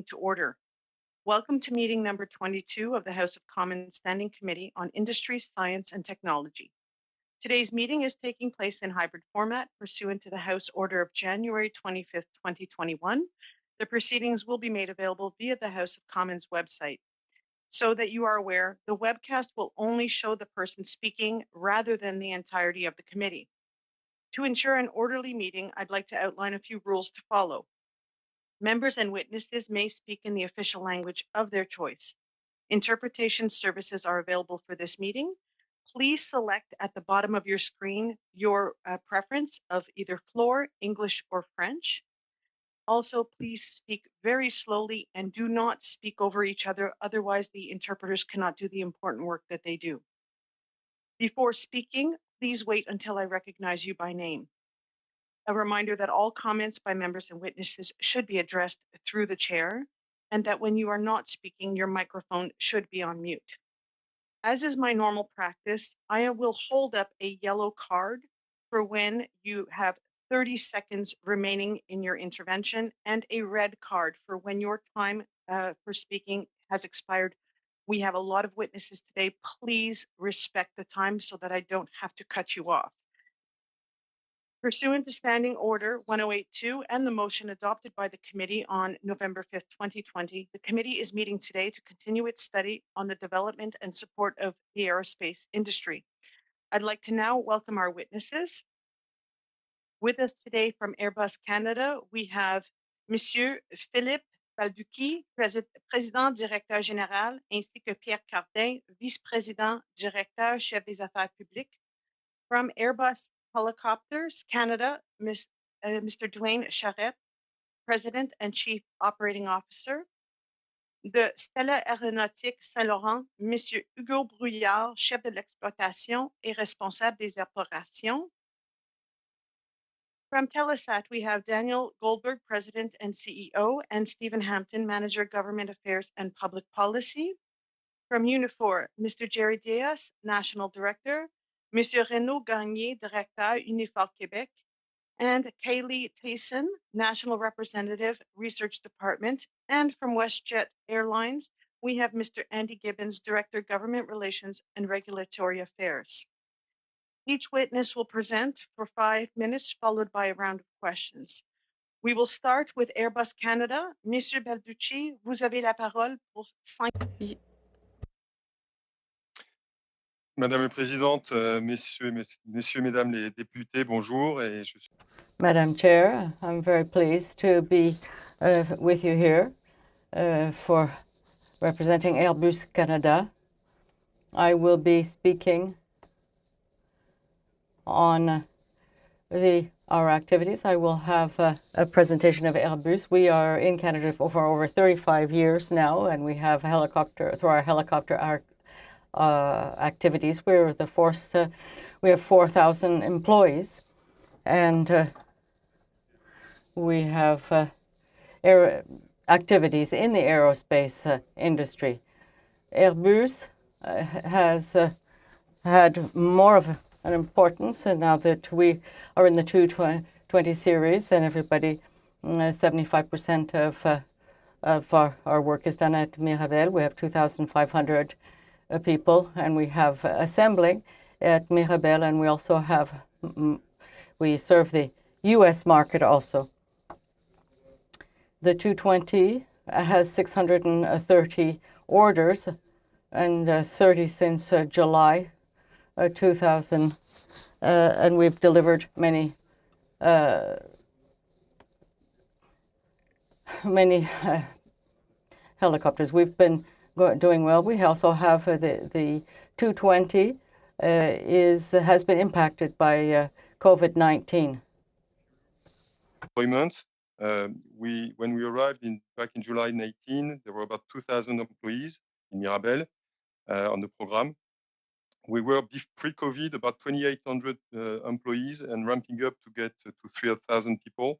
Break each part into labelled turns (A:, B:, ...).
A: to order. Welcome to meeting number 22 of the House of Commons Standing Committee on Industry, Science and Technology. Today's meeting is taking place in hybrid format pursuant to the House Order of January 25th, 2021. The proceedings will be made available via the House of Commons website. So that you are aware, the webcast will only show the person speaking rather than the entirety of the committee. To ensure an orderly meeting, I'd like to outline a few rules to follow. Members and witnesses may speak in the official language of their choice. Interpretation services are available for this meeting. Please select at the bottom of your screen your preference of either floor, English, or French. Also, please speak very slowly and do not speak over each other. Otherwise, the interpreters cannot do the important work that they do. Before speaking, please wait until I recognize you by name. A reminder that all comments by members and witnesses should be addressed through the chair, and that when you are not speaking, your microphone should be on mute. As is my normal practice, I will hold up a yellow card for when you have 30 seconds remaining in your intervention, and a red card for when your time for speaking has expired. We have a lot of witnesses today. Please respect the time so that I don't have to cut you off. Pursuant to Standing Order 1082 and the motion adopted by the committee on November 5th, 2020, the committee is meeting today to continue its study on the development and support of the aerospace industry. I'd like to now welcome our witnesses. With us today from Airbus Canada, we have Monsieur Philippe Balducci, Président Directeur Général, ainsi que Pierre Cardin, Vice-Président Directeur Chef des Affaires Publiques. From Airbus Helicopters Canada, Mr. Dwayne Charette, President and Chief Operating Officer. De Stella Aeronautique Saint-Laurent, Monsieur Hugo Brouillard, Chef de l'exploitation et responsable des opérations. From Telesat, we have Daniel Goldberg, President and CEO, and Stephen Hampton, Manager, Government Affairs and Public Policy. From Unifor, Mr. Jerry Diaz, National Director, Monsieur Renaud Gagné, Directeur, Unifor Québec, and Kaylee Tayson, National Representative, Research Department. And from WestJet Airlines, we have Mr. Andy Gibbons, Director, Government Relations and Regulatory Affairs. Each witness will present for 5 minutes, followed by a round of questions. We will start with Airbus Canada. Monsieur Balducci, vous avez la parole pour 5 minutes.
B: Madame la Présidente, messieurs, mesdames les députés, bonjour. Et je suis...
C: Madam Chair, I'm very pleased to be with you here for representing Airbus Canada. I will be speaking on our activities. I will have a presentation of Airbus. We are in Canada for over 35 years now, and we have through our helicopter activities. We're the first. We have 4,000 employees, and we have activities in the aerospace industry. Airbus has had more of an importance, and now that we are in the 220 series, and everybody, 75% of our work is done at Mirabel. We have 2,500 people, and we have assembling at Mirabel, and we also have, we serve the U.S. market also. The 220 has 630 orders, and 30 since July 2000, and we've delivered many helicopters. We've been doing well. We also have the 220 has been impacted by COVID-19.
B: Employment. When we arrived back in July 2018, there were about 2,000 employees in Mirabel on the program. We were pre-COVID about 2,800 employees and ramping up to get to 3,000 people.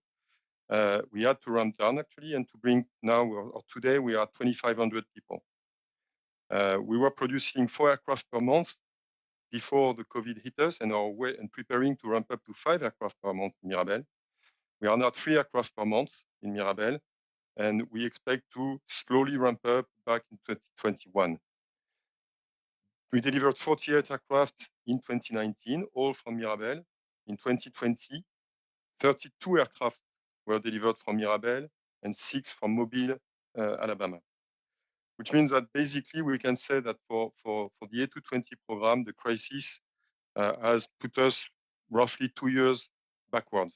B: We had to ramp down actually, and to bring now or today we are 2,500 people. We were producing 4 aircraft per month before the COVID hit us, and preparing to ramp up to 5 aircraft per month in Mirabel. We are now 3 aircraft per month in Mirabel, and we expect to slowly ramp up back in 2021. We delivered 48 aircraft in 2019, all from Mirabel. In 2020, 32 aircraft were delivered from Mirabel and 6 from Mobile, Alabama. Which means that basically we can say that for the A220 program, the crisis has put us roughly 2 years backwards,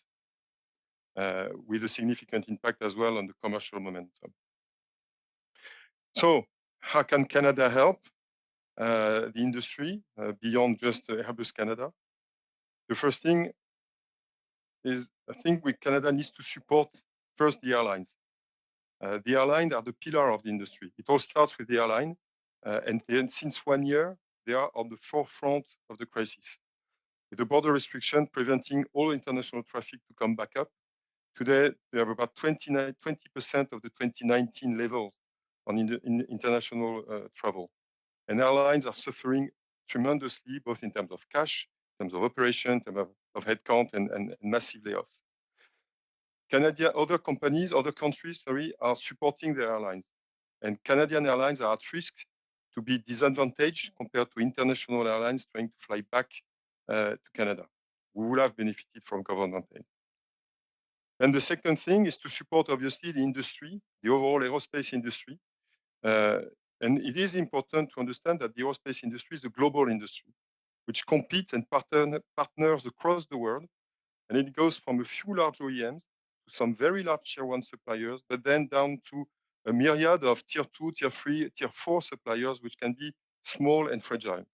B: with a significant impact as well on the commercial momentum. So how can Canada help the industry beyond just Airbus Canada? The first thing is, I think Canada needs to support first the airlines. The airlines are the pillar of the industry. It all starts with the airline, and then since 1 year, they are on the forefront of the crisis. With the border restriction preventing all international traffic to come back up, today we have about 20% of the 2019 levels on international travel. And airlines are suffering tremendously, both in terms of cash, in terms of operation, in terms of headcount, and massive layoffs. Other countries, are supporting their airlines. And Canadian airlines are at risk to be disadvantaged compared to international airlines trying to fly back to Canada. We will have benefited from government aid. And the second thing is to support, obviously, the industry, the overall aerospace industry. And it is important to understand that the aerospace industry is a global industry, which competes and partners across the world. And it goes from a few large OEMs to some very large tier 1 suppliers, but then down to a myriad of tier 2, tier 3, tier 4 suppliers, which can be small and fragile.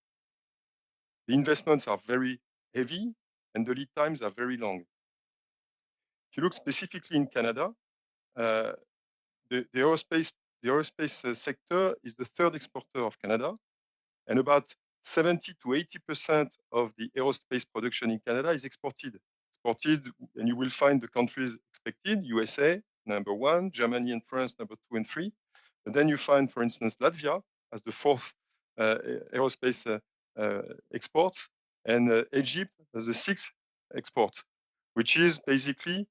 B: The investments are very heavy and the lead times are very long. If you look specifically in Canada, the aerospace sector is the third exporter of Canada, and about 70 to 80% of the aerospace production in Canada is exported, and you will find the countries expected: USA, number 1, Germany and France, number 2 and 3. But then you find, for instance, Latvia as the fourth aerospace exports, and Egypt as the 6th export, which is basically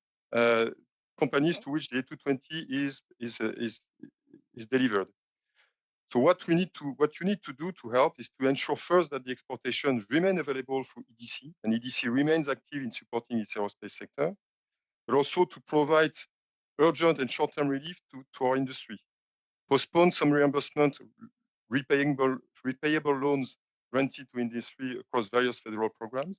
B: companies to which the A220 is delivered. So what you need to do to help is to ensure first that the exportations remain available through EDC, and EDC remains active in supporting its aerospace sector, but also to provide urgent and short-term relief to our industry. Postpone some reimbursement, repayable loans granted to industry across various federal programs.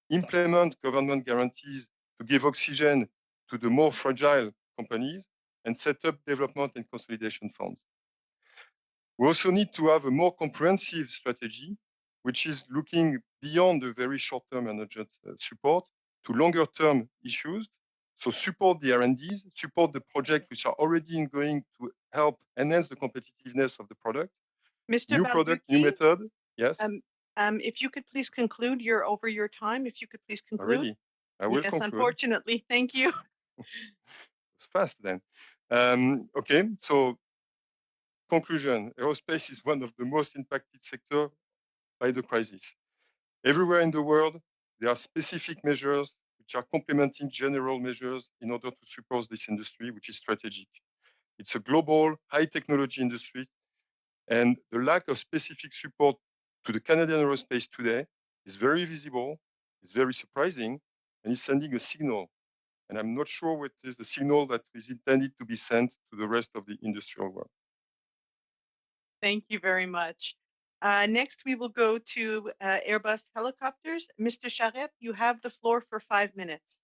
B: Implement government guarantees to give oxygen to the more fragile companies, and set up development and consolidation funds. We also need to have a more comprehensive strategy, which is looking beyond the very short-term and urgent support to longer-term issues. So support the R&Ds, support the projects which are already ongoing to help enhance the competitiveness of the product.
A: Mr.
B: New
A: Balducci,
B: product, new method. Yes.
A: If you could please conclude, you're over your time. If you could please conclude.
B: Really? I will
A: yes,
B: conclude.
A: Unfortunately. Thank you.
B: It's fast then. Okay, so conclusion, aerospace is one of the most impacted sectors by the crisis. Everywhere in the world, there are specific measures which are complementing general measures in order to support this industry, which is strategic. It's a global, high-technology industry, and the lack of specific support to the Canadian aerospace today is very visible, it's very surprising, and it's sending a signal. And I'm not sure what is the signal that is intended to be sent to the rest of the industrial world.
A: Thank you very much. Next, we will go to Airbus Helicopters. Mr. Charette, you have the floor for 5 minutes.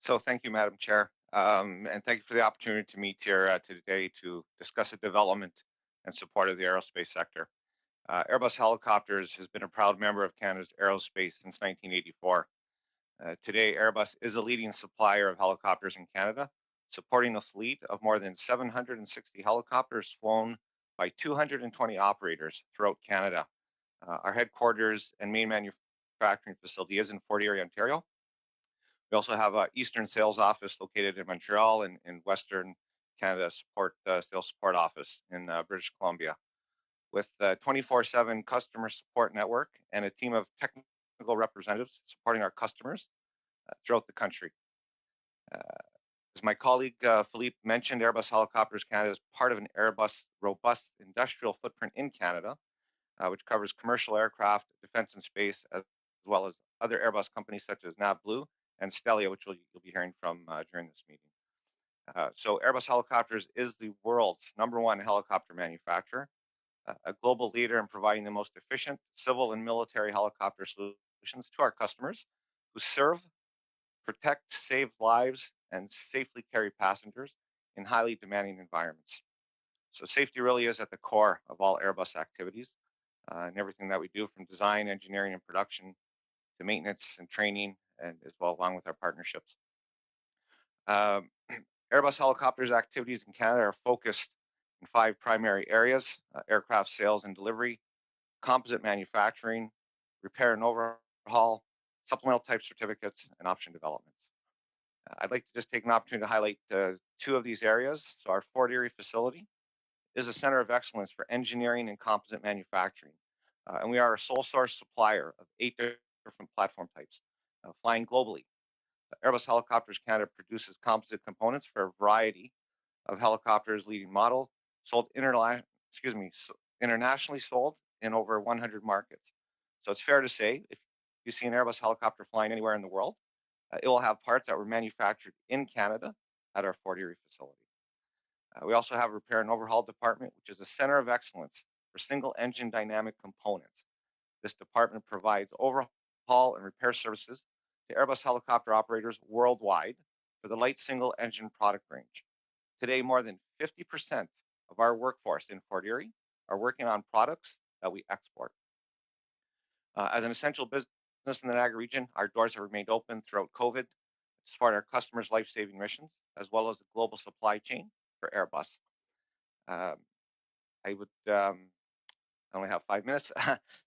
D: So thank you, Madam Chair, and thank you for the opportunity to meet here today to discuss the development and support of the aerospace sector. Airbus Helicopters has been a proud member of Canada's aerospace since 1984. Today, Airbus is a leading supplier of helicopters in Canada, supporting a fleet of more than 760 helicopters flown by 220 operators throughout Canada. Our headquarters and main manufacturing facility is in Fort Erie, Ontario. We also have an Eastern Sales Office located in Montreal, and in Western Canada Sales Support Office in British Columbia, with a 24/7 customer support network and a team of technical representatives supporting our customers throughout the country. As my colleague Philippe mentioned, Airbus Helicopters Canada is part of an Airbus robust industrial footprint in Canada, which covers commercial aircraft, defense and space, as well as other Airbus companies such as NavBlue and Stelia, which you'll be hearing from during this meeting. So Airbus Helicopters is the world's #1 helicopter manufacturer, a global leader in providing the most efficient civil and military helicopter solutions to our customers who serve, protect, save lives, and safely carry passengers in highly demanding environments. So safety really is at the core of all Airbus activities and everything that we do, from design, engineering, and production to maintenance and training, and as well along with our partnerships. Airbus Helicopters activities in Canada are focused in 5 primary areas: aircraft sales and delivery, composite manufacturing, repair and overhaul, supplemental type certificates, and option developments. I'd like to just take an opportunity to highlight 2 of these areas. So our Fort Erie facility is a center of excellence for engineering and composite manufacturing. And we are a sole source supplier of 8 different platform types, flying globally. Airbus Helicopters Canada produces composite components for a variety of helicopters, leading model, internationally sold in over 100 markets. So it's fair to say, if you see an Airbus helicopter flying anywhere in the world, it will have parts that were manufactured in Canada at our Fort Erie facility. We also have a repair and overhaul department, which is a center of excellence for single engine dynamic components. This department provides overhaul and repair services to Airbus helicopter operators worldwide for the light single engine product range. Today, more than 50% of our workforce in Fort Erie are working on products that we export. As an essential business in the Niagara region, our doors have remained open throughout COVID to support our customers' life-saving missions, as well as the global supply chain for Airbus. I would only have 5 minutes,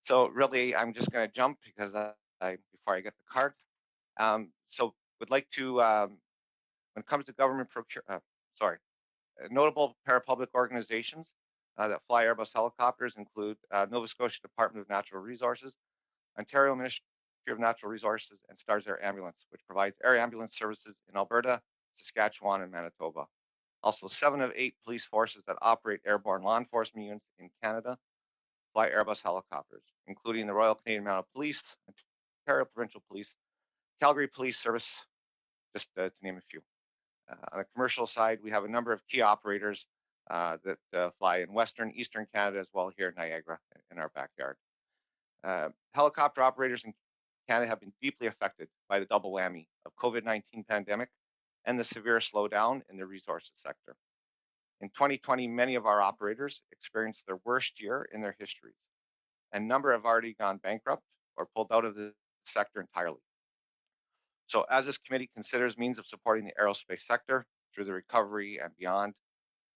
D: so really I'm just going to jump because before I get the card. So would like to, when it comes to government notable parapublic organizations that fly Airbus helicopters include Nova Scotia Department of Natural Resources, Ontario Ministry of Natural Resources, and Stars Air Ambulance, which provides air ambulance services in Alberta, Saskatchewan, and Manitoba. Also, 7 of 8 police forces that operate airborne law enforcement units in Canada fly Airbus helicopters, including the Royal Canadian Mounted Police, Ontario Provincial Police, Calgary Police Service, just to name a few. On the commercial side, we have a number of key operators that fly in Western, Eastern Canada, as well here in Niagara, in our backyard. Helicopter operators in Canada have been deeply affected by the double whammy of COVID-19 pandemic and the severe slowdown in the resources sector. In 2020, many of our operators experienced their worst year in their histories. A number have already gone bankrupt or pulled out of the sector entirely. So as this committee considers means of supporting the aerospace sector through the recovery and beyond,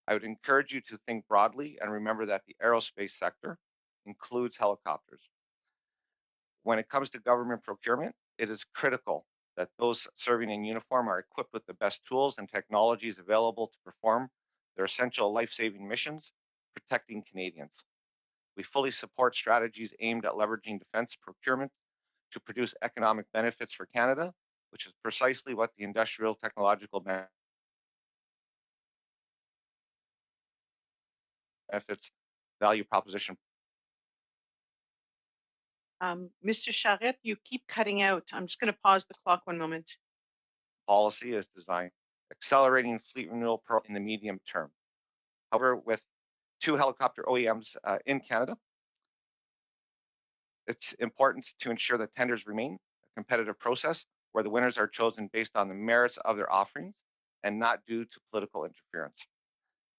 D: I would encourage you to think broadly and remember that the aerospace sector includes helicopters. When it comes to government procurement, it is critical that those serving in uniform are equipped with the best tools and technologies available to perform their essential life-saving missions, protecting Canadians. We fully support strategies aimed at leveraging defense procurement to produce economic benefits for Canada, which is precisely what the industrial technological benefits value proposition.
A: Mr. Charette, you keep cutting out. I'm just going to pause the clock 1 moment.
D: Policy is designed, accelerating fleet renewal in the medium term. However, with 2 helicopter OEMs in Canada, it's important to ensure that tenders remain a competitive process where the winners are chosen based on the merits of their offerings and not due to political interference.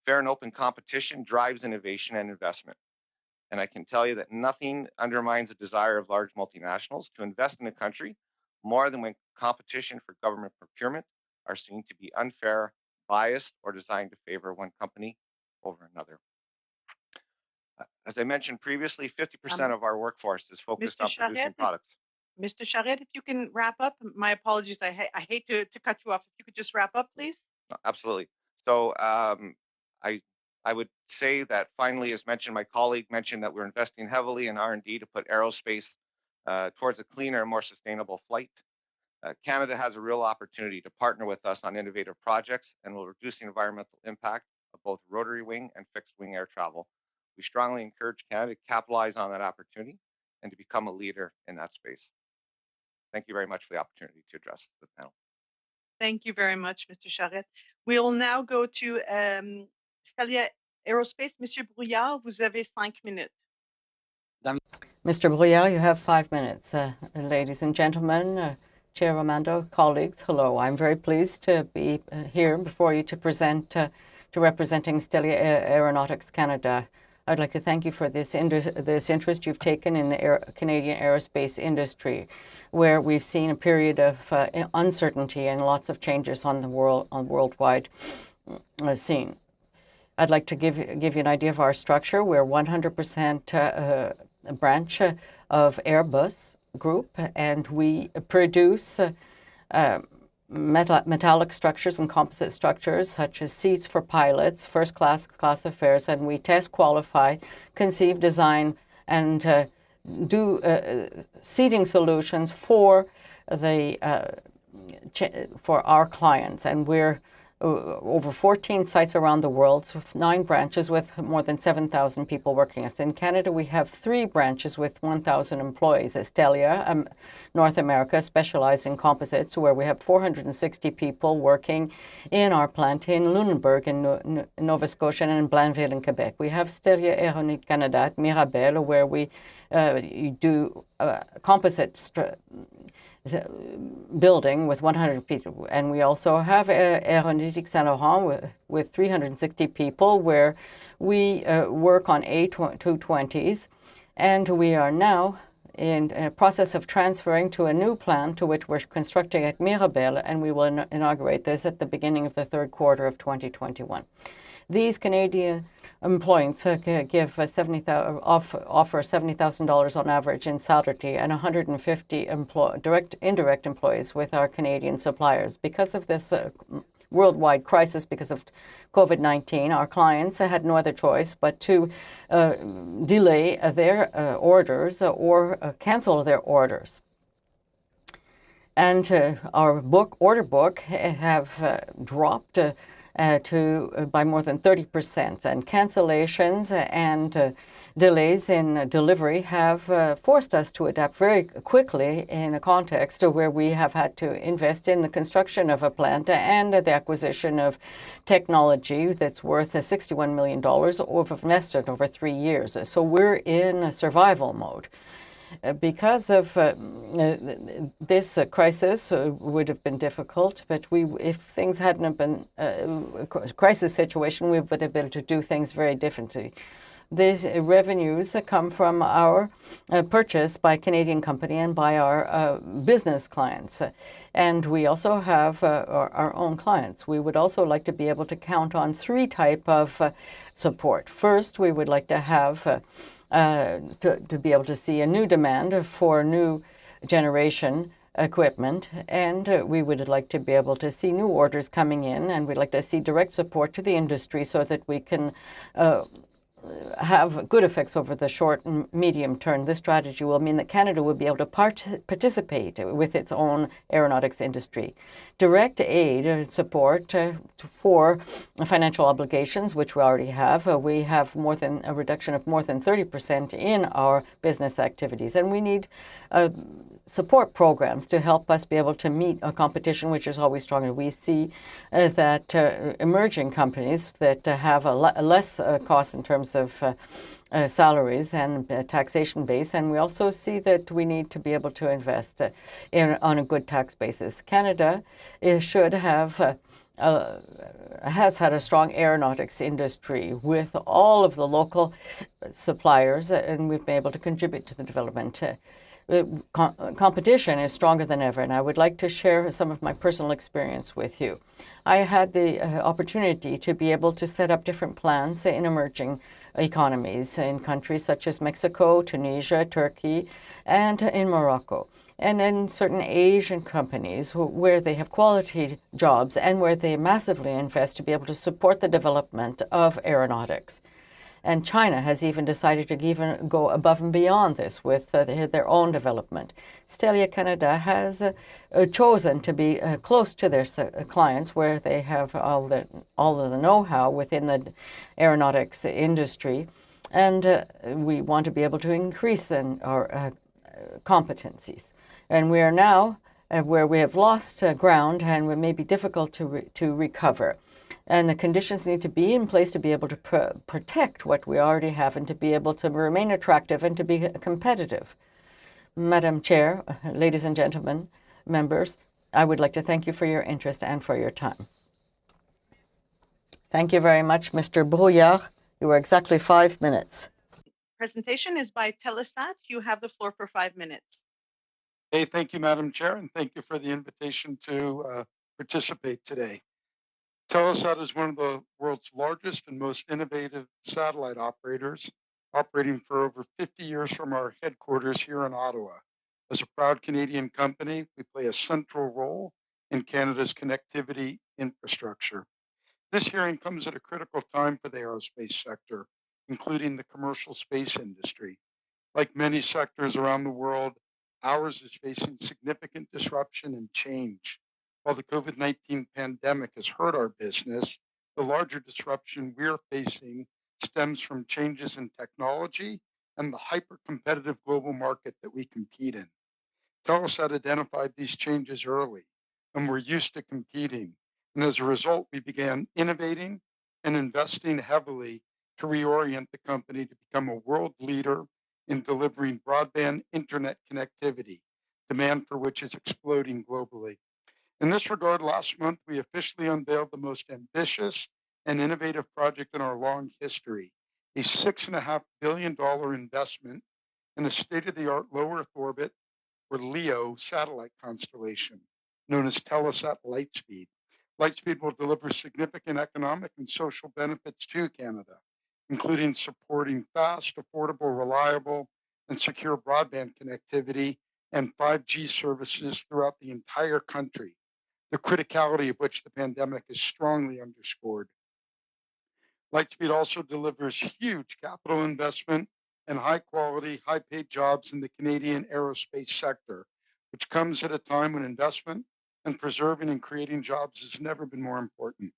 D: Fair and open competition drives innovation and investment. And I can tell you that nothing undermines the desire of large multinationals to invest in a country more than when competition for government procurement are seen to be unfair, biased, or designed to favor one company over another. As I mentioned previously, 50% of our workforce is focused on producing products.
A: Mr. Charette, if you can wrap up. My apologies. I hate to cut you off. If you could just wrap up, please.
D: Absolutely. So I would say that finally, as mentioned, my colleague mentioned that we're investing heavily in R&D to put aerospace towards a cleaner, more sustainable flight. Canada has a real opportunity to partner with us on innovative projects and will reduce the environmental impact of both rotary wing and fixed wing air travel. We strongly encourage Canada to capitalize on that opportunity and to become a leader in that space. Thank you very much for the opportunity to address the panel.
A: Thank you very much, Mr. Charette. We will now go to Stelia Aerospace. Monsieur Brouillard, vous avez 5 minutes.
C: Mr. Brouillard, you have 5 minutes. Ladies and gentlemen, Chair Romando, colleagues, hello. I'm very pleased to be here before you to present to representing Stelia Aeronautics Canada. I'd like to thank you for this interest you've taken in the Canadian aerospace industry, where we've seen a period of uncertainty and lots of changes on the worldwide scene. I'd like to give you an idea of our structure. We're 100% a branch of Airbus Group, and we produce metallic structures and composite structures such as seats for pilots, first-class affairs, and we test, qualify, conceive, design, and do seating solutions for our clients. And we're over 14 sites around the world, so 9 branches with more than 7,000 people working us. In Canada, we have 3 branches with 1,000 employees. Stelia, North America, specialized in composites, where we have 460 people working in our plant in Lunenburg in Nova Scotia and in Blainville in Quebec. We have Stelia Aeronautique Canada at Mirabel, where we do composite building with 100 people, and we also have Aéronautique Saint Laurent with 360 people, where we work on A220s, and we are now in a process of transferring to a new plant to which we're constructing at Mirabel, and we will inaugurate this at the beginning of the 3rd quarter of 2021. These Canadian employees give offer $70,000 on average in salary and 150 indirect employees with our Canadian suppliers. Because of this worldwide crisis, because of COVID-19, our clients had no other choice but to delay their orders or cancel their orders. And our order book have dropped by more than 30%, and cancellations and delays in delivery have forced us to adapt very quickly in a context where we have had to invest in the construction of a plant and the acquisition of technology that's worth $61 million invested over 3 years. So we're in survival mode. Because of this crisis would have been difficult, but if things hadn't have been a crisis situation, we would have been able to do things very differently. These revenues come from our purchase by a Canadian company and by our business clients. And we also have our own clients. We would also like to be able to count on 3 types of support. First, we would like to have to be able to see a new demand for new generation equipment, and we would like to be able to see new orders coming in, and we'd like to see direct support to the industry so that we can have good effects over the short and medium term. This strategy will mean that Canada will be able to participate with its own aeronautics industry. Direct aid and support for financial obligations, which we already have. We have a reduction of more than 30% in our business activities, and we need support programs to help us be able to meet a competition which is always stronger. We see that emerging companies that have a less cost in terms of salaries and taxation base, and we also see that we need to be able to invest on a good tax basis. Canada should have has had a strong aeronautics industry with all of the local suppliers, and we've been able to contribute to the development. Competition is stronger than ever, and I would like to share some of my personal experience with you. I had the opportunity to be able to set up different plans in emerging economies in countries such as Mexico, Tunisia, Turkey, and in Morocco, and in certain Asian companies where they have quality jobs and where they massively invest to be able to support the development of aeronautics. And China has even decided to even go above and beyond this with their own development. Stelia Canada has chosen to be close to their clients, where they have all of the know-how within the aeronautics industry, and we want to be able to increase our competencies. And we are now where we have lost ground, and it may be difficult to recover. And the conditions need to be in place to be able to protect what we already have and to be able to remain attractive and to be competitive. Madam Chair, ladies and gentlemen, members, I would like to thank you for your interest and for your time. Thank you very much, Mr. Brouillard. You were exactly 5 minutes.
A: Presentation is by Telesat. You have the floor for 5 minutes.
E: Hey, thank you, Madam Chair, and thank you for the invitation to participate today. Telesat is one of the world's largest and most innovative satellite operators, operating for over 50 years from our headquarters here in Ottawa. As a proud Canadian company, we play a central role in Canada's connectivity infrastructure. This hearing comes at a critical time for the aerospace sector, including the commercial space industry. Like many sectors around the world, ours is facing significant disruption and change. While the COVID-19 pandemic has hurt our business, the larger disruption we're facing stems from changes in technology and the hyper-competitive global market that we compete in. Telesat identified these changes early, and we're used to competing. And as a result, we began innovating and investing heavily to reorient the company to become a world leader in delivering broadband internet connectivity, demand for which is exploding globally. In this regard, last month, we officially unveiled the most ambitious and innovative project in our long history, a $6.5 billion investment in a state-of-the-art low Earth orbit, or LEO, satellite constellation, known as Telesat Lightspeed. Lightspeed will deliver significant economic and social benefits to Canada, including supporting fast, affordable, reliable, and secure broadband connectivity and 5G services throughout the entire country, the criticality of which the pandemic has strongly underscored. Lightspeed also delivers huge capital investment and high quality, high paid jobs in the Canadian aerospace sector, which comes at a time when investment and preserving and creating jobs has never been more important.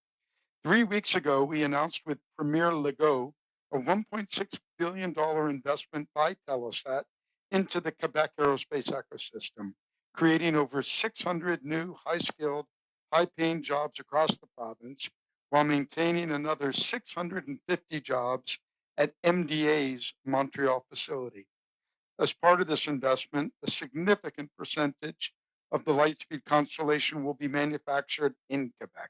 E: 3 weeks ago, we announced with Premier Legault a $1.6 billion investment by Telesat into the Quebec aerospace ecosystem, creating over 600 new high-skilled, high-paying jobs across the province, while maintaining another 650 jobs at MDA's Montreal facility. As part of this investment, a significant percentage of the Lightspeed constellation will be manufactured in Quebec.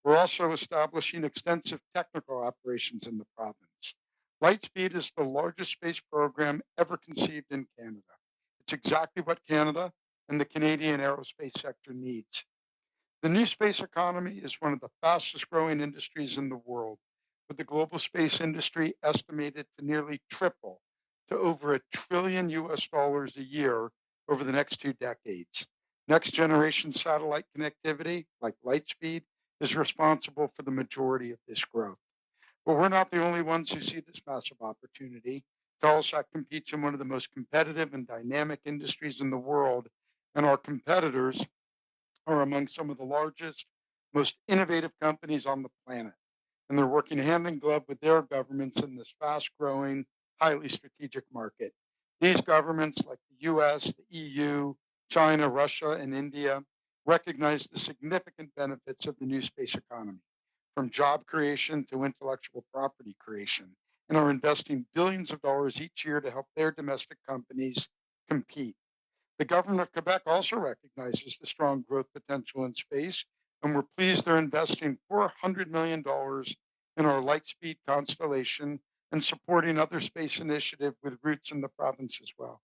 E: We're also establishing extensive technical operations in the province. Lightspeed is the largest space program ever conceived in Canada. It's exactly what Canada and the Canadian aerospace sector needs. The new space economy is one of the fastest growing industries in the world, with the global space industry estimated to nearly triple to over $1 trillion a year over the next 2 decades. Next generation satellite connectivity, like Lightspeed, is responsible for the majority of this growth. But we're not the only ones who see this massive opportunity. Telesat competes in one of the most competitive and dynamic industries in the world, and our competitors are among some of the largest, most innovative companies on the planet. And they're working hand in glove with their governments in this fast-growing, highly strategic market. These governments, like the US, the EU, China, Russia, and India, recognize the significant benefits of the new space economy, from job creation to intellectual property creation, and are investing billions of dollars each year to help their domestic companies compete. The government of Quebec also recognizes the strong growth potential in space, and we're pleased they're investing $400 million in our Lightspeed constellation and supporting other space initiatives with roots in the province as well.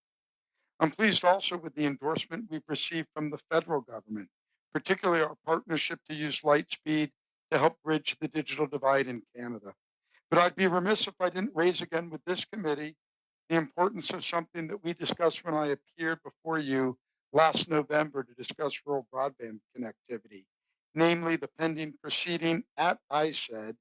E: I'm pleased also with the endorsement we've received from the federal government, particularly our partnership to use Lightspeed to help bridge the digital divide in Canada. But I'd be remiss if I didn't raise again with this committee the importance of something that we discussed when I appeared before you last November to discuss rural broadband connectivity, namely the pending proceeding at ISED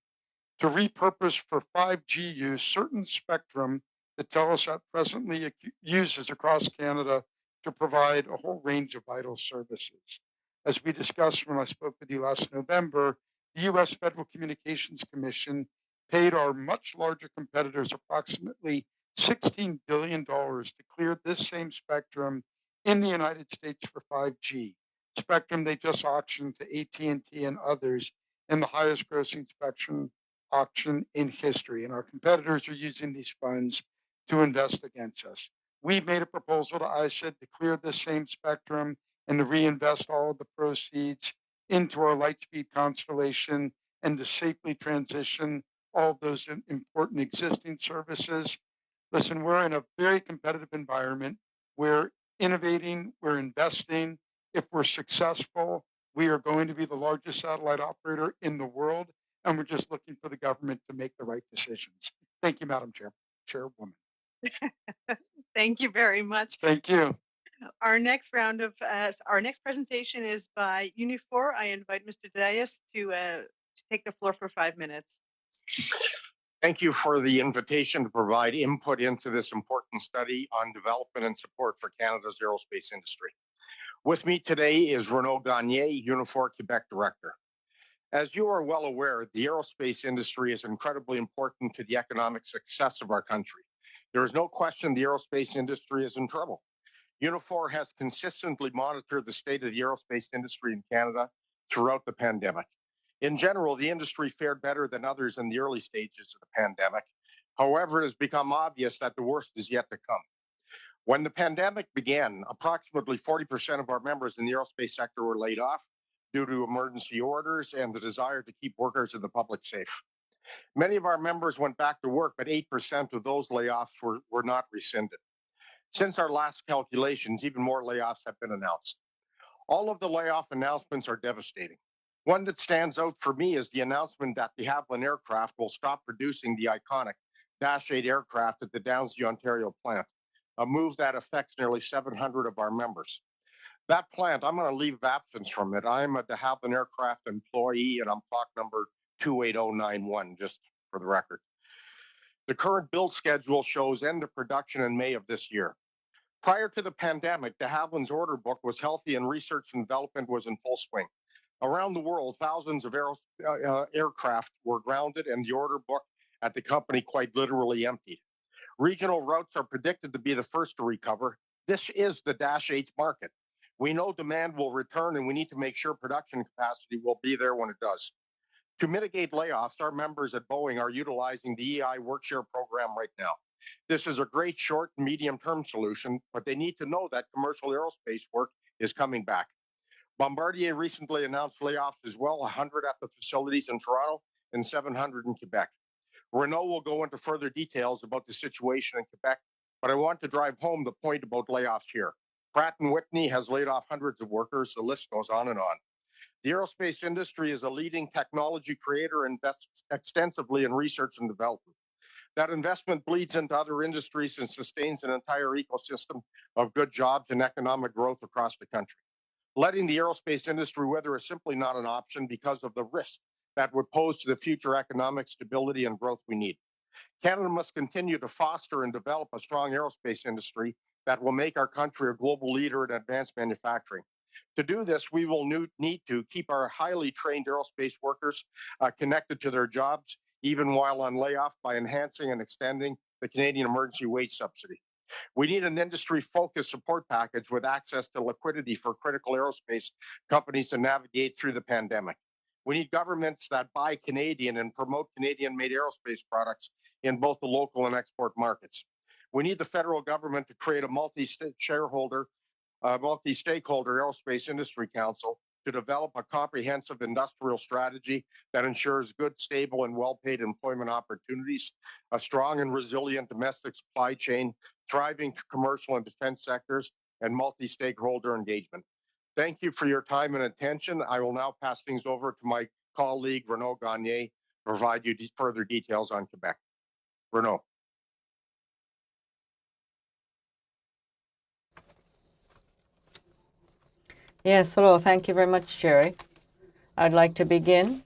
E: to repurpose for 5G use certain spectrum that Telesat presently uses across Canada to provide a whole range of vital services. As we discussed when I spoke with you last November, the U.S. Federal Communications Commission paid our much larger competitors approximately $16 billion to clear this same spectrum in the United States for 5G, spectrum they just auctioned to AT&T and others in the highest grossing spectrum auction in history. And our competitors are using these funds to invest against us. We've made a proposal to ISED to clear this same spectrum and to reinvest all of the proceeds into our Lightspeed constellation and to safely transition all of those important existing services. Listen, we're in a very competitive environment. We're innovating, we're investing. If we're successful, we are going to be the largest satellite operator in the world, and we're just looking for the government to make the right decisions. Thank you, Madam Chairwoman.
A: Thank you very much.
E: Thank you.
A: Our next presentation is by Unifor. I invite Mr. Dias to take the floor for 5 minutes.
F: Thank you for the invitation to provide input into this important study on development and support for Canada's aerospace industry. With me today is Renaud Gagné, Unifor Quebec Director. As you are well aware, the aerospace industry is incredibly important to the economic success of our country. There is no question the aerospace industry is in trouble. Unifor has consistently monitored the state of the aerospace industry in Canada throughout the pandemic. In general, the industry fared better than others in the early stages of the pandemic. However, it has become obvious that the worst is yet to come. When the pandemic began, approximately 40% of our members in the aerospace sector were laid off due to emergency orders and the desire to keep workers and the public safe. Many of our members went back to work, but 8% of those layoffs were not rescinded. Since our last calculations, even more layoffs have been announced. All of the layoff announcements are devastating. One that stands out for me is the announcement that de Havilland Aircraft will stop producing the iconic Dash 8 aircraft at the Downsview, Ontario plant, a move that affects nearly 700 of our members. That plant, I'm going to leave absence from it. I'm a de Havilland Aircraft employee, and I'm clock number 28091, just for the record. The current build schedule shows end of production in May of this year. Prior to the pandemic, de Havilland's order book was healthy and research and development was in full swing. Around the world, thousands of aircraft were grounded and the order book at the company quite literally emptied. Regional routes are predicted to be the first to recover. This is the Dash 8's market. We know demand will return and we need to make sure production capacity will be there when it does. To mitigate layoffs, our members at Boeing are utilizing the EI Workshare program right now. This is a great short and medium-term solution, but they need to know that commercial aerospace work is coming back. Bombardier recently announced layoffs as well, 100 at the facilities in Toronto and 700 in Quebec. Renaud will go into further details about the situation in Quebec, but I want to drive home the point about layoffs here. Pratt & Whitney has laid off hundreds of workers. The list goes on and on. The aerospace industry is a leading technology creator and invests extensively in research and development. That investment bleeds into other industries and sustains an entire ecosystem of good jobs and economic growth across the country. Letting the aerospace industry wither is simply not an option because of the risk that would pose to the future economic stability and growth we need. Canada must continue to foster and develop a strong aerospace industry that will make our country a global leader in advanced manufacturing. To do this, we will need to keep our highly trained aerospace workers connected to their jobs, even while on layoff, by enhancing and extending the Canadian Emergency Wage Subsidy. We need an industry-focused support package with access to liquidity for critical aerospace companies to navigate through the pandemic. We need governments that buy Canadian and promote Canadian-made aerospace products in both the local and export markets. We need the federal government to create a multi-stakeholder aerospace industry council to develop a comprehensive industrial strategy that ensures good, stable, and well-paid employment opportunities, a strong and resilient domestic supply chain, thriving commercial and defense sectors, and multi-stakeholder engagement. Thank you for your time and attention. I will now pass things over to my colleague, Renaud Gagné, to provide you further details on Quebec. Renaud.
C: Yes, hello. Thank you very much, Jerry. I'd like to begin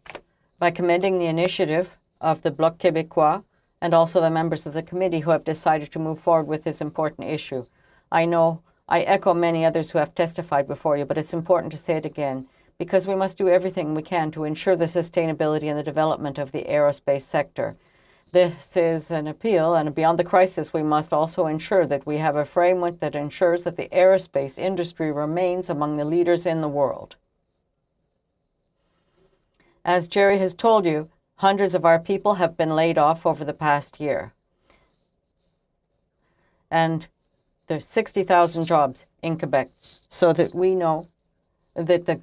C: by commending the initiative of the Bloc Québécois and also the members of the committee who have decided to move forward with this important issue. I echo many others who have testified before you, but it's important to say it again, because we must do everything we can to ensure the sustainability and the development of the aerospace sector. This is an appeal, and beyond the crisis, we must also ensure that we have a framework that ensures that the aerospace industry remains among the leaders in the world. As Jerry has told you, hundreds of our people have been laid off over the past year. And there's 60,000 jobs in Quebec, so that we know that the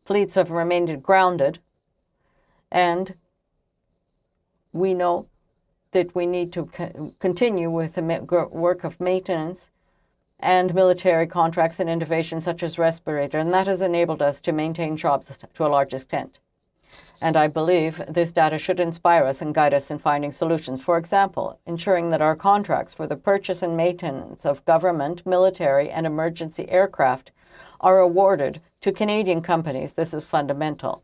C: fleets have remained grounded, and we know that we need to continue with the work of maintenance and military contracts and innovation such as respirator, and that has enabled us to maintain jobs to a large extent. And I believe this data should inspire us and guide us in finding solutions. For example, ensuring that our contracts for the purchase and maintenance of government, military, and emergency aircraft are awarded to Canadian companies. This is fundamental.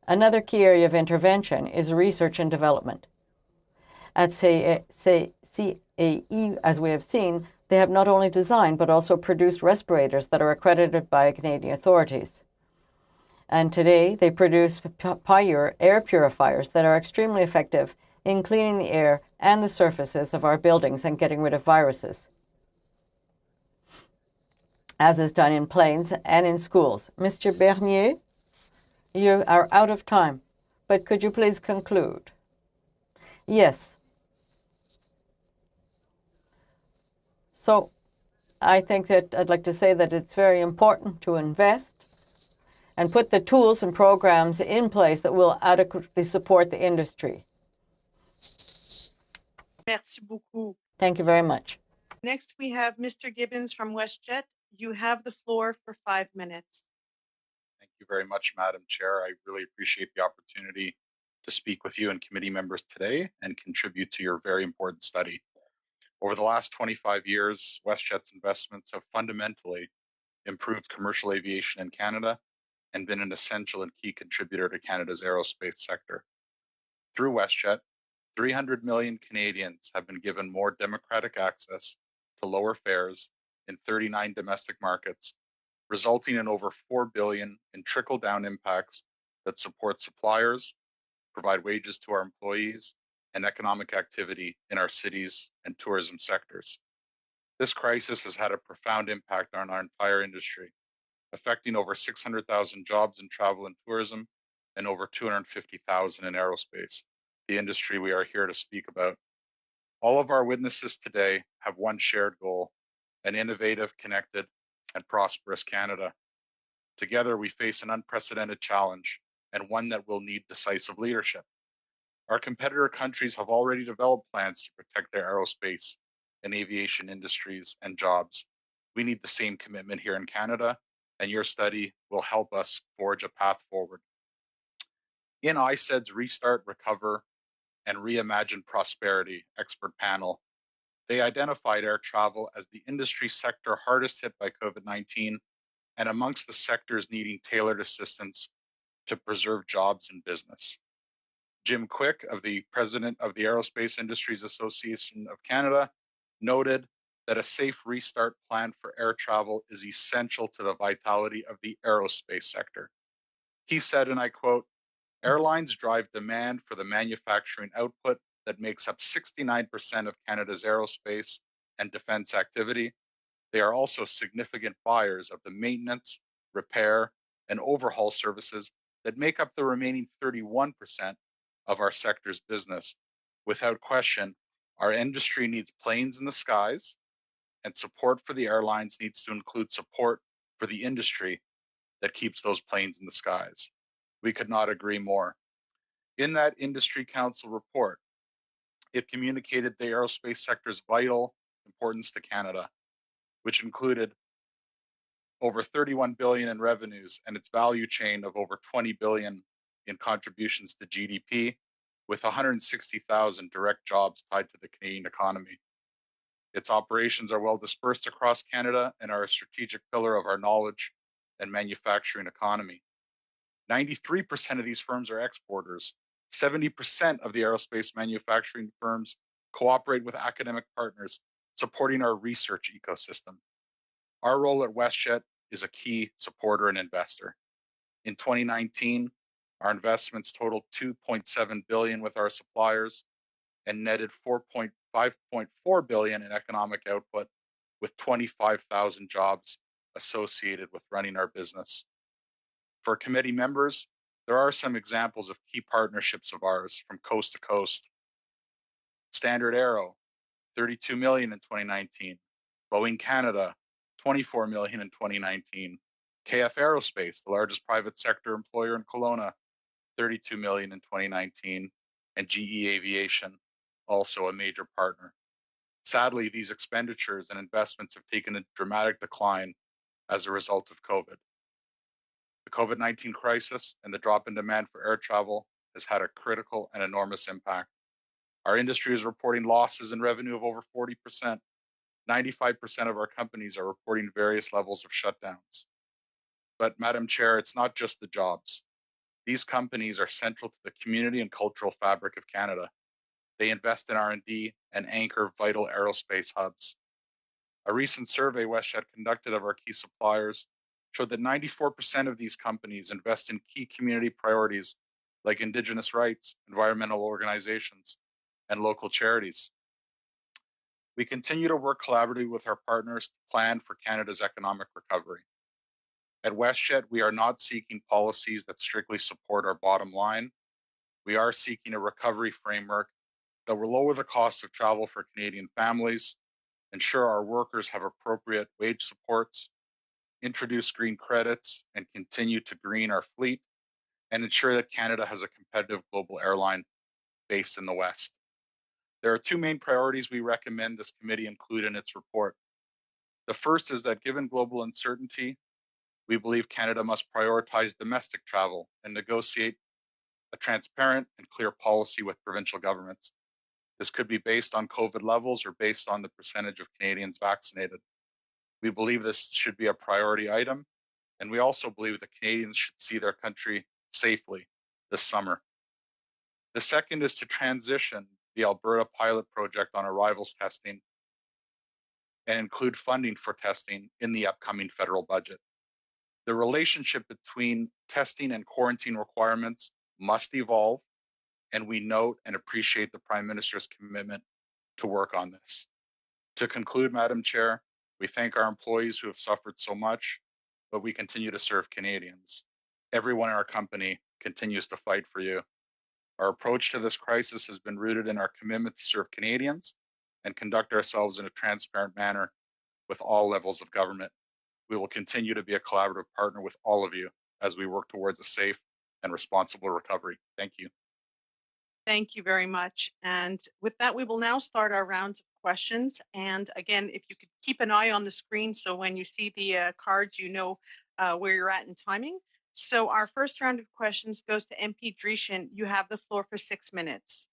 C: Another key area of intervention is research and development. At CAE, as we have seen, they have not only designed but also produced respirators that are accredited by Canadian authorities. And today, they produce air purifiers that are extremely effective in cleaning the air and the surfaces of our buildings and getting rid of viruses, as is done in planes and in schools. Mr. Bernier, you are out of time, but could you please conclude? Yes. So I think that I'd like to say that it's very important to invest and put the tools and programs in place that will adequately support the industry.
A: Merci beaucoup.
C: Thank you very much.
A: Next, we have Mr. Gibbons from WestJet. You have the floor for 5 minutes.
G: Thank you very much, Madam Chair. I really appreciate the opportunity to speak with you and committee members today and contribute to your very important study. Over the last 25 years, WestJet's investments have fundamentally improved commercial aviation in Canada and been an essential and key contributor to Canada's aerospace sector. Through WestJet, 300 million Canadians have been given more democratic access to lower fares in 39 domestic markets, resulting in over $4 billion in trickle-down impacts that support suppliers, provide wages to our employees, and economic activity in our cities and tourism sectors. This crisis has had a profound impact on our entire industry, affecting over 600,000 jobs in travel and tourism and over 250,000 in aerospace, the industry we are here to speak about. All of our witnesses today have one shared goal: an innovative, connected, and prosperous Canada. Together, we face an unprecedented challenge and one that will need decisive leadership. Our competitor countries have already developed plans to protect their aerospace and aviation industries and jobs. We need the same commitment here in Canada, and your study will help us forge a path forward. In ISED's Restart, Recover, and Reimagine Prosperity expert panel, they identified air travel as the industry sector hardest hit by COVID-19 and amongst the sectors needing tailored assistance to preserve jobs and business. Jim Quick, the president of the Aerospace Industries Association of Canada, noted that a safe restart plan for air travel is essential to the vitality of the aerospace sector. He said, and I quote, "Airlines drive demand for the manufacturing output that makes up 69% of Canada's aerospace and defense activity. They are also significant buyers of the maintenance, repair, and overhaul services that make up the remaining 31% of our sector's business. Without question, our industry needs planes in the skies, and support for the airlines needs to include support for the industry that keeps those planes in the skies." We could not agree more. In that Industry Council report, it communicated the aerospace sector's vital importance to Canada, which included over 31 billion in revenues and its value chain of over 20 billion in contributions to GDP, with 160,000 direct jobs tied to the Canadian economy. Its operations are well dispersed across Canada and are a strategic pillar of our knowledge and manufacturing economy. 93% of these firms are exporters, 70% of the aerospace manufacturing firms cooperate with academic partners, supporting our research ecosystem. Our role at WestJet is a key supporter and investor. In 2019, our investments totaled $2.7 billion with our suppliers and netted $5.4 billion in economic output, with 25,000 jobs associated with running our business. For committee members, there are some examples of key partnerships of ours from coast to coast. Standard Aero, $32 million in 2019. Boeing Canada, $24 million in 2019. KF Aerospace, the largest private sector employer in Kelowna, $32 million in 2019. And GE Aviation, also a major partner. Sadly, these expenditures and investments have taken a dramatic decline as a result of COVID. The COVID-19 crisis and the drop in demand for air travel has had a critical and enormous impact. Our industry is reporting losses in revenue of over 40%. 95% of our companies are reporting various levels of shutdowns. But Madam Chair, it's not just the jobs. These companies are central to the community and cultural fabric of Canada. They invest in R&D and anchor vital aerospace hubs. A recent survey WestJet conducted of our key suppliers showed that 94% of these companies invest in key community priorities like Indigenous rights, environmental organizations, and local charities. We continue to work collaboratively with our partners to plan for Canada's economic recovery. At WestJet, we are not seeking policies that strictly support our bottom line. We are seeking a recovery framework that will lower the cost of travel for Canadian families, ensure our workers have appropriate wage supports, introduce green credits and continue to green our fleet, and ensure that Canada has a competitive global airline based in the West. There are two main priorities we recommend this committee include in its report. The first is that given global uncertainty, we believe Canada must prioritize domestic travel and negotiate a transparent and clear policy with provincial governments. This could be based on COVID levels or based on the percentage of Canadians vaccinated. We believe this should be a priority item, and we also believe that Canadians should see their country safely this summer. The second is to transition the Alberta pilot project on arrivals testing and include funding for testing in the upcoming federal budget. The relationship between testing and quarantine requirements must evolve, and we note and appreciate the Prime Minister's commitment to work on this. To conclude, Madam Chair, we thank our employees who have suffered so much, but we continue to serve Canadians. Everyone in our company continues to fight for you. Our approach to this crisis has been rooted in our commitment to serve Canadians and conduct ourselves in a transparent manner with all levels of government. We will continue to be a collaborative partner with all of you as we work towards a safe and responsible recovery. Thank you.
A: Thank you very much. And with that, we will now start our rounds of questions. And again, if you could keep an eye on the screen so when you see the cards, you know where you're at in timing. So our first round of questions goes to MP Dreeshen. You have the floor for 6 minutes.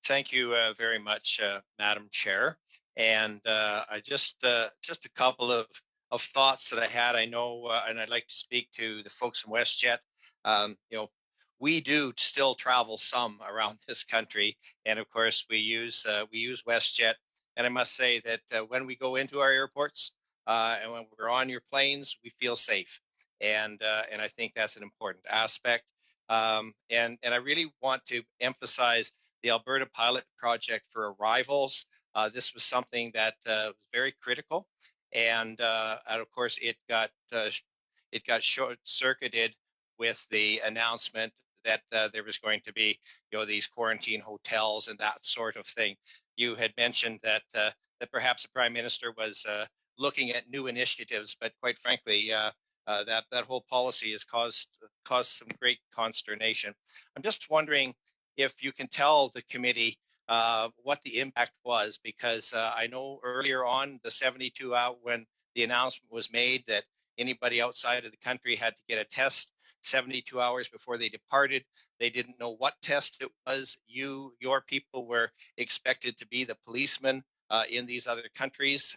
H: Thank you very much, Madam Chair. And I just a couple of thoughts that I had. I know, and I'd like to speak to the folks in WestJet. We do still travel some around this country, and of course we use WestJet. And I must say that when we go into our airports and when we're on your planes, we feel safe, and I think that's an important aspect. And I really want to emphasize the Alberta pilot project for arrivals. This was something that was very critical, and of course it got short-circuited with the announcement that there was going to be, these quarantine hotels and that sort of thing. You had mentioned that perhaps the Prime Minister was looking at new initiatives, but quite frankly, that whole policy has caused some great consternation. I'm just wondering if you can tell the committee what the impact was, because I know earlier on the 72 hour when the announcement was made that anybody outside of the country had to get a test 72 hours before they departed. They didn't know what test it was. Your people were expected to be the policemen in these other countries.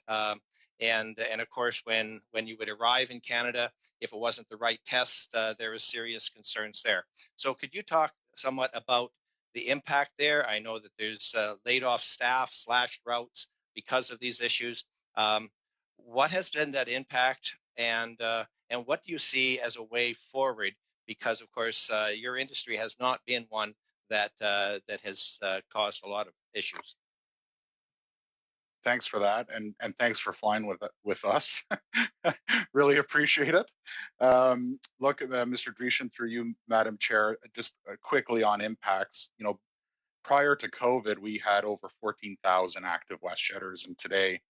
H: and of course, when you would arrive in Canada, if it wasn't the right test, there was serious concerns there. So could you talk somewhat about the impact there? I know that there's laid off staff, slashed routes because of these issues. What has been that impact, and what do you see as a way forward? Because of course, your industry has not been one that has caused a lot of issues.
G: Thanks for that, and thanks for flying with us. Really appreciate it. Look, Mr. Dreeshen, through you, Madam Chair, just quickly on impacts. You know, prior to COVID, we had over 14,000 active WestJetters, and today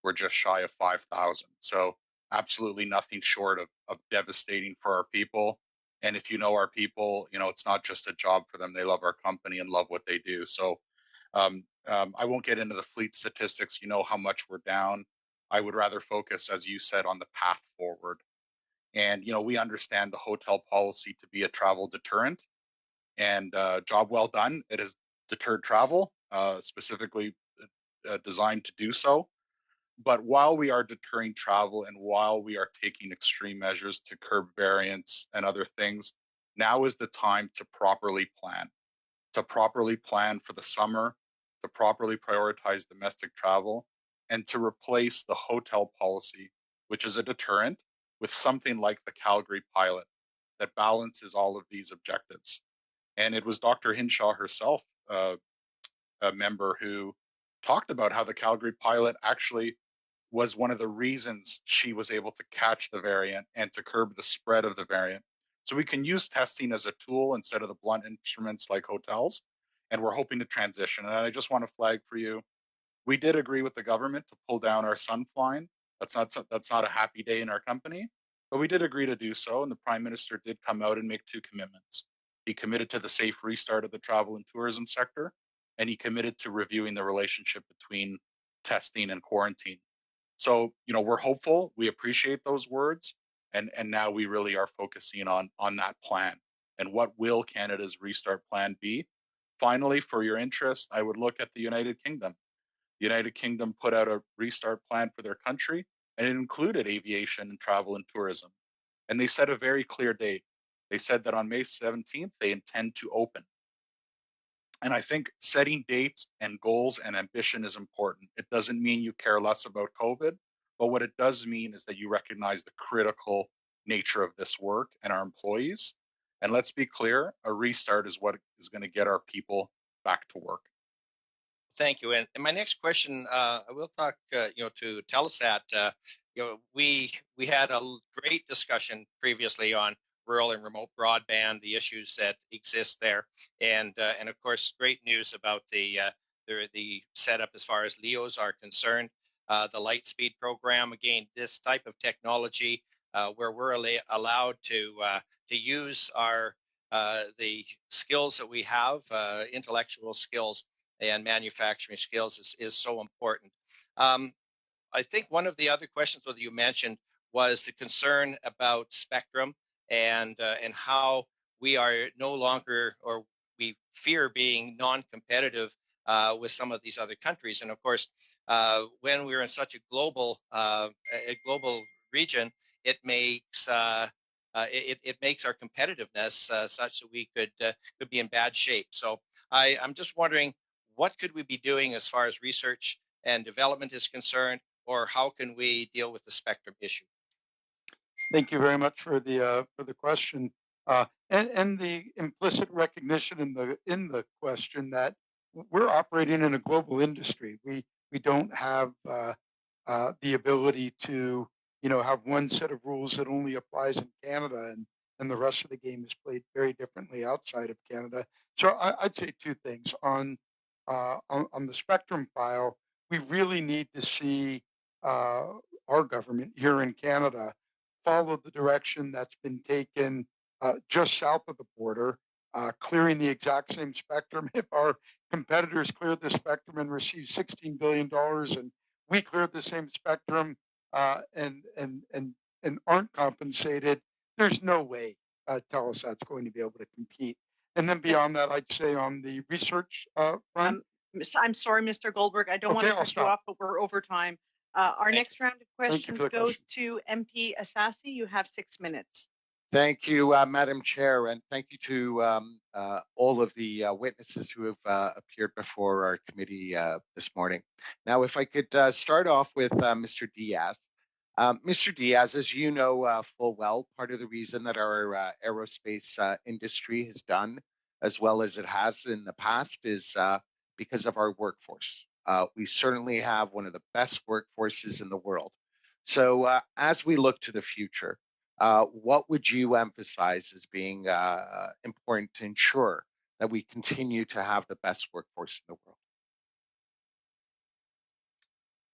G: we're just shy of 5,000. So absolutely nothing short of devastating for our people. And if you know our people, you know, it's not just a job for them. They love our company and love what they do. So I won't get into the fleet statistics. You know how much we're down. I would rather focus, as you said, on the path forward. And, you know, we understand the hotel policy to be a travel deterrent, and job well done. It has deterred travel, specifically designed to do so. But while we are deterring travel and while we are taking extreme measures to curb variants and other things, now is the time to properly plan for the summer, to properly prioritize domestic travel, and to replace the hotel policy, which is a deterrent, with something like the Calgary pilot that balances all of these objectives. And it was Dr. Hinshaw herself, a member, who talked about how the Calgary pilot actually was one of the reasons she was able to catch the variant and to curb the spread of the variant. So we can use testing as a tool instead of the blunt instruments like hotels. And we're hoping to transition. And I just want to flag for you, we did agree with the government to pull down our sun flying. That's not a happy day in our company, but we did agree to do so. And the Prime Minister did come out and make two commitments. He committed to the safe restart of the travel and tourism sector, and he committed to reviewing the relationship between testing and quarantine. So, you know, we're hopeful. We appreciate those words, and now we really are focusing on that plan. And what will Canada's restart plan be? Finally, for your interest, I would look at the United Kingdom. The United Kingdom put out a restart plan for their country, and it included aviation and travel and tourism. And they set a very clear date. They said that on May 17th, they intend to open. And I think setting dates and goals and ambition is important. It doesn't mean you care less about COVID, but what it does mean is that you recognize the critical nature of this work and our employees. And let's be clear, a restart is what is going to get our people back to work.
H: Thank you. And my next question, I will talk, to Telesat. We had a great discussion previously on rural and remote broadband, the issues that exist there, and of course, great news about the setup as far as LEOs are concerned. The Lightspeed program, again, this type of technology where we're allowed to use our the skills that we have, intellectual skills and manufacturing skills is so important. I think one of the other questions that you mentioned was the concern about spectrum and how we are no longer, or we fear being non-competitive with some of these other countries. And of course, when we're in such a global region, it makes it makes our competitiveness such that we could be in bad shape. So I'm just wondering, what could we be doing as far as research and development is concerned, or how can we deal with the spectrum issue?
E: Thank you very much for the question, and the implicit recognition in the question that we're operating in a global industry. We don't have the ability to have one set of rules that only applies in Canada, and the rest of the game is played very differently outside of Canada. So I'd say two things on the spectrum file. We really need to see our government here in Canada follow the direction that's been taken just south of the border, clearing the exact same spectrum. If our competitors cleared the spectrum and received $16 billion, and we cleared the same spectrum and aren't compensated, there's no way Telesat's going to be able to compete. And then beyond that, I'd say on the research front.
A: I'm sorry, Mr. Goldberg. I don't want to cut you off, but we're over time. Our
G: Thank
A: next round of
E: Thank you
A: questions
E: for the
A: goes to MP Asasi. You have 6 minutes.
I: Thank you, Madam Chair, and thank you to all of the witnesses who have appeared before our committee this morning. Now, if I could start off with Mr. Diaz. Mr. Diaz, as you know full well, part of the reason that our aerospace industry has done as well as it has in the past is because of our workforce. We certainly have one of the best workforces in the world. So as we look to the future, what would you emphasize as being important to ensure that we continue to have the best workforce in the world?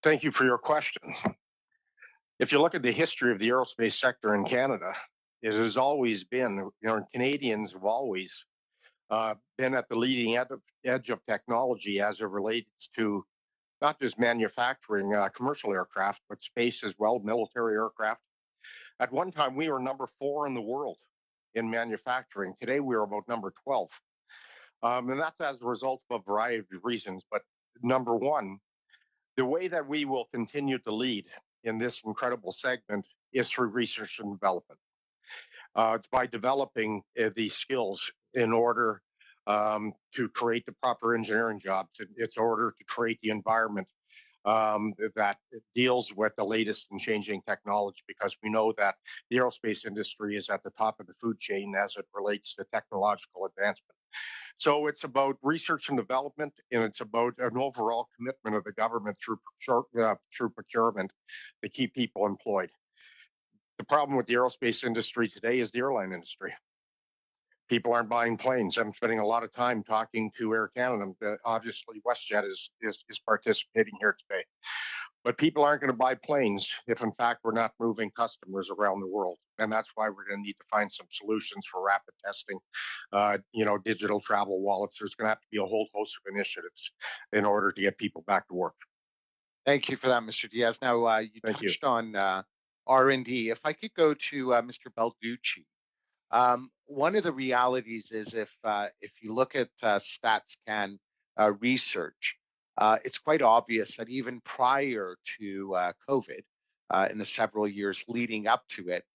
F: Thank you for your question. If you look at the history of the aerospace sector in Canada, it has always been, Canadians have always been at the leading edge of technology as it relates to not just manufacturing commercial aircraft, but space as well, military aircraft. At one time, we were number 4 in the world in manufacturing. Today, we're about number 12. And that's as a result of a variety of reasons. But number one, the way that we will continue to lead in this incredible segment is through research and development. It's by developing these skills in order to create the proper engineering jobs. It's in order to create the environment that deals with the latest and changing technology, because we know that the aerospace industry is at the top of the food chain as it relates to technological advancement. So it's about research and development, and it's about an overall commitment of the government through procurement to keep people employed. The problem with the aerospace industry today is the airline industry. People aren't buying planes. I'm spending a lot of time talking to Air Canada. Obviously, WestJet is participating here today. But people aren't going to buy planes if, in fact, we're not moving customers around the world. And that's why we're going to need to find some solutions for rapid testing, digital travel wallets. There's going to have to be a whole host of initiatives in order to get people back to work.
I: Thank you for that, Mr. Diaz. Now, you touched on R&D. If I could go to Mr. Balducci. One of the realities is if you look at StatsCan research, it's quite obvious that even prior to COVID, in the several years leading up to it,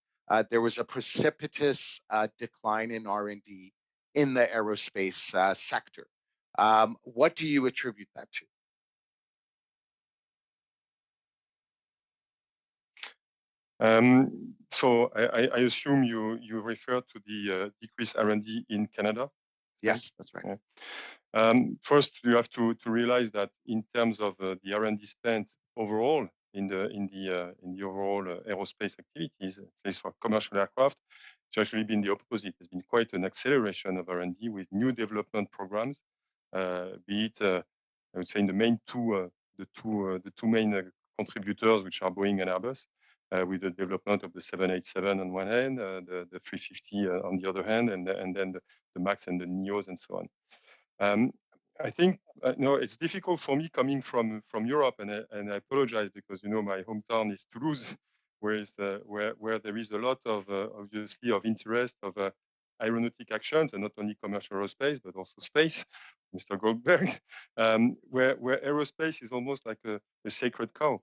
I: there was a precipitous decline in R&D in the aerospace sector. What do you attribute that to?
B: So I assume you refer to the decreased R&D in Canada.
I: Yes, that's right.
B: First, you have to realize that in terms of the R&D spent overall in the overall aerospace activities, at least for commercial aircraft, it's actually been the opposite. There's been quite an acceleration of R&D with new development programs, be it I would say in the main the two main contributors, which are Boeing and Airbus. With the development of the 787 on one hand, the 350 on the other hand, and then the MAX and the NEOs and so on. I think it's difficult for me coming from Europe, and I apologize because my hometown is Toulouse, where there is a lot of obviously of interest of aeronautic actions, and not only commercial aerospace but also space, Mr. Goldberg, where aerospace is almost like a sacred cow.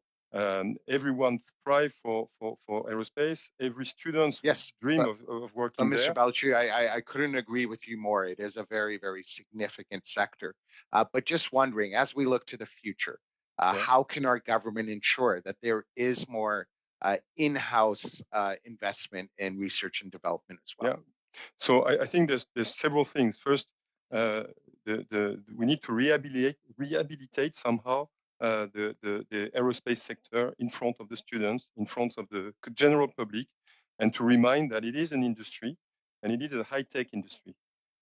B: Everyone strives for aerospace. Every student dream of working there.
I: Mr. Balducci, I couldn't agree with you more. It is a very, very significant sector. But just wondering, as we look to the future, how can our government ensure that there is more in-house investment in research and development as well?
B: Yeah. So I think there's several things. First, we need to rehabilitate somehow the aerospace sector in front of the students, in front of the general public, and to remind that it is an industry, and it is a high-tech industry.